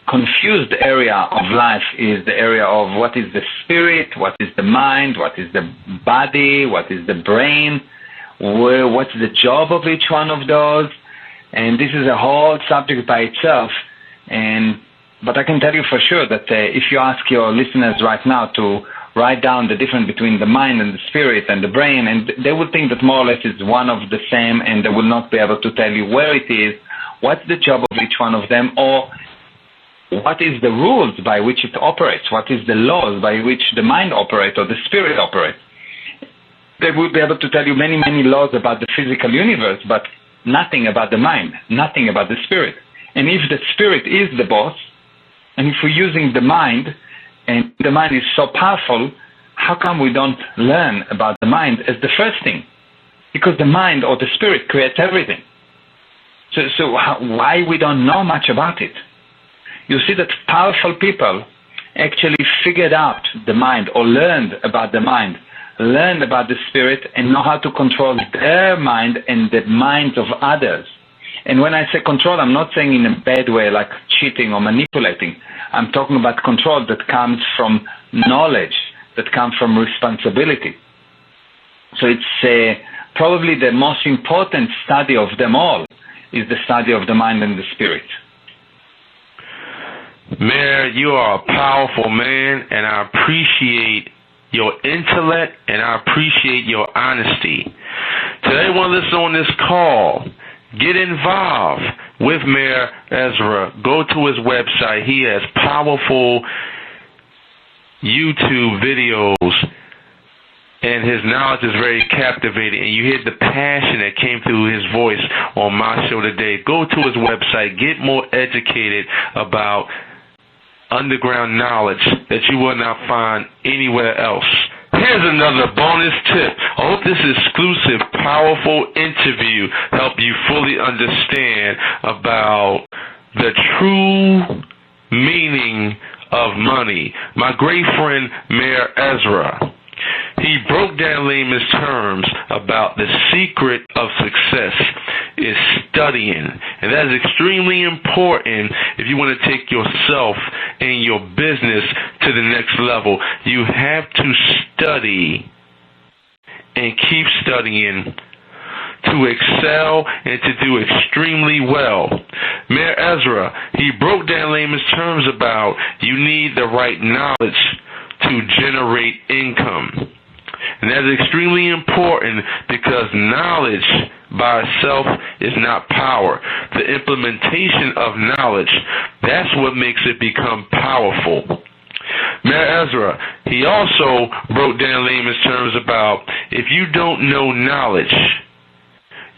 confused area of life is the area of what is the spirit, what is the mind, what is the body, what is the brain, what's the job of each one of those, and this is a whole subject by itself. But I can tell you for sure that if you ask your listeners right now to write down the difference between the mind and the spirit and the brain, and they will think that more or less it's one of the same, and they will not be able to tell you where it is, what's the job of each one of them, or what is the rules by which it operates, what is the laws by which the mind operates or the spirit operates. They will be able to tell you many, many laws about the physical universe, but nothing about the mind, nothing about the spirit. And if the spirit is the boss, and if we're using the mind, and the mind is so powerful, how come we don't learn about the mind as the first thing? Because the mind or the spirit creates everything. So why we don't know much about it? You see that powerful people actually figured out the mind or learned about the mind, learned about the spirit, and know how to control their mind and the minds of others. And when I say control, I'm not saying in a bad way like cheating or manipulating. I'm talking about control that comes from knowledge, that comes from responsibility. So it's probably the most important study of them all is the study of the mind and the spirit. Meir, you are a powerful man, and I appreciate your intellect, and I appreciate your honesty. To everyone listening on this call, get involved with Meir Ezra. Go to his website. He has powerful YouTube videos, and his knowledge is very captivating, and you hear the passion that came through his voice on my show today. Go to his website. Get more educated about underground knowledge that you will not find anywhere else. Here's another bonus tip. I hope this exclusive, powerful interview helped you fully understand about the true meaning of money. My great friend, Meir Ezra, he broke down layman's terms about the secret of success is studying. And that is extremely important if you want to take yourself and your business to the next level. You have to study and keep studying to excel and to do extremely well. Meir Ezra, he broke down layman's terms about you need the right knowledge to generate income. And that is extremely important because knowledge by itself is not power. The implementation of knowledge, that's what makes it become powerful. Meir Ezra, he also broke down layman's terms about if you don't know knowledge,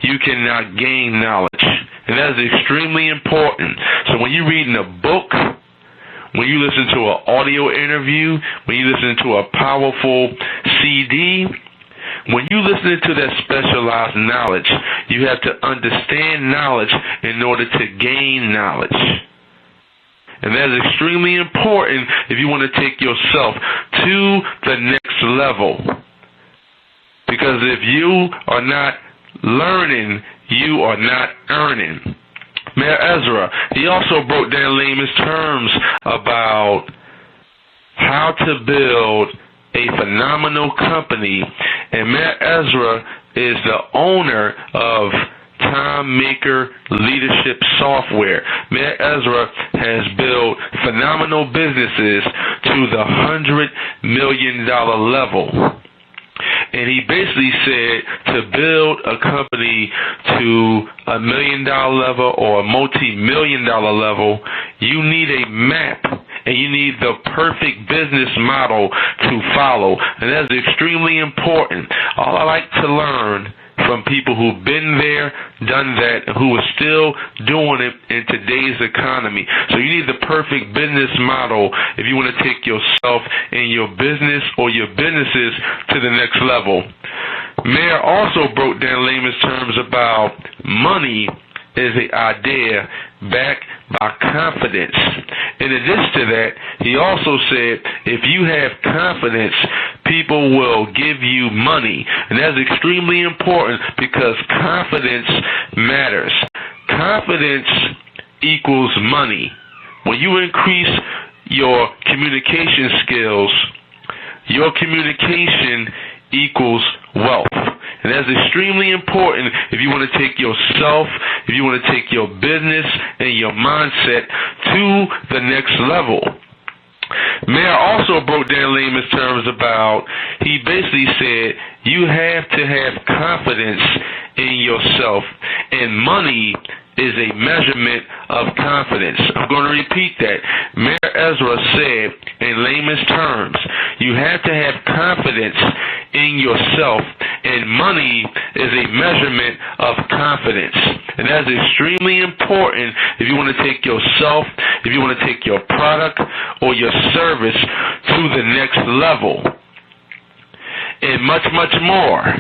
you cannot gain knowledge. And that is extremely important. So when you're reading a book, when you listen to an audio interview, when you listen to a powerful CD, when you listen to that specialized knowledge, you have to understand knowledge in order to gain knowledge. And that is extremely important if you want to take yourself to the next level. Because if you are not learning, you are not earning. Meir Ezra, he also broke down layman's terms about how to build a phenomenal company. And Meir Ezra is the owner of Time Maker Leadership Software. Meir Ezra has built phenomenal businesses to the $100 million level. And he basically said to build a company to $1 million level or a multi-million-dollar level, you need a map and you need the perfect business model to follow. And that's extremely important. All I like to learn from people who've been there, done that, and who are still doing it in today's economy. So you need the perfect business model if you want to take yourself and your business or your businesses to the next level. Meir also broke down layman's terms about money is the idea backed by confidence. In addition to that, he also said if you have confidence, people will give you money. And that's extremely important because confidence matters. Confidence equals money. When you increase your communication skills, your communication equals wealth. And that's extremely important if you want to take yourself, if you want to take your business and your mindset to the next level. Meir also broke down layman's terms about, he basically said, you have to have confidence in yourself, and money is a measurement of confidence. I'm going to repeat that. Meir Ezra said, in layman's terms, you have to have confidence in yourself, and money is a measurement of confidence. And that's extremely important if you want to take yourself, if you want to take your product or your service to the next level. And much, much more.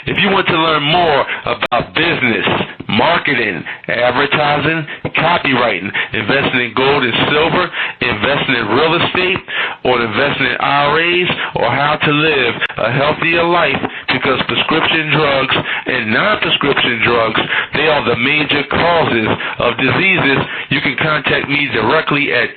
If you want to learn more about business, marketing, advertising, copywriting, investing in gold and silver, investing in real estate, or investing in IRAs, or how to live a healthier life, because prescription drugs and non-prescription drugs, they are the major causes of diseases, you can contact me directly at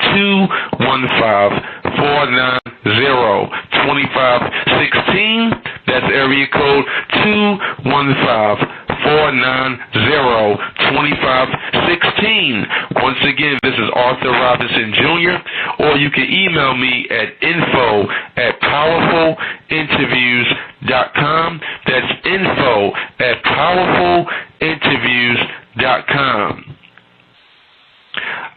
215-490-2516. That's area code 215-490-2516. 490-2516. Once again, this is Arthur Robinson Jr., or you can email me at info@powerfulinterviews.com. That's info@powerfulinterviews.com.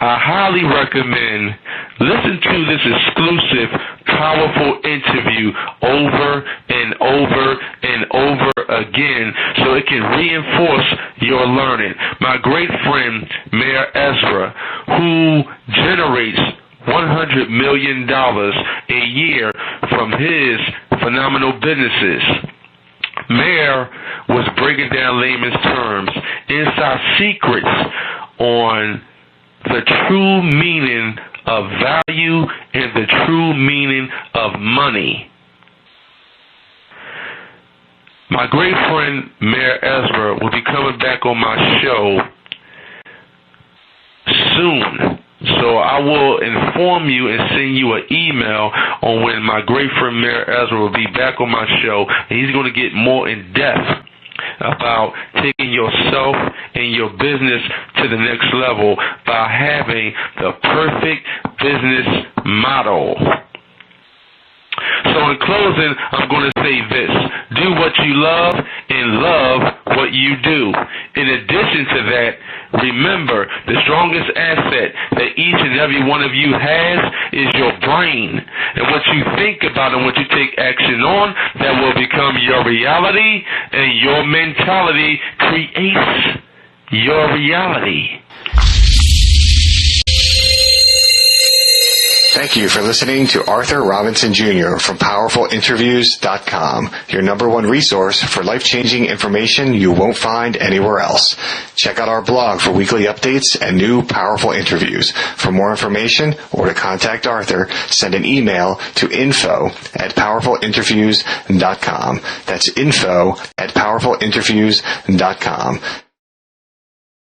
I highly recommend listen to this exclusive, powerful interview over and over and over again so it can reinforce your learning. My great friend, Meir Ezra, who generates $100 million a year from his phenomenal businesses. Meir was breaking down layman's terms, inside secrets on the true meaning of value and the true meaning of money. My great friend Meir Ezra will be coming back on my show soon. So I will inform you and send you an email on when my great friend Meir Ezra will be back on my show, and he's going to get more in depth about taking yourself and your business to the next level by having the perfect business model. So in closing, I'm going to say this. Do what you love and love what you do. In addition to that, remember, the strongest asset that each and every one of you has is your brain. And what you think about and what you take action on, that will become your reality, and your mentality creates your reality. Thank you for listening to Arthur Robinson Jr. from PowerfulInterviews.com, your number one resource for life-changing information you won't find anywhere else. Check out our blog for weekly updates and new powerful interviews. For more information or to contact Arthur, send an email to info@powerfulinterviews.com. That's info@powerfulinterviews.com.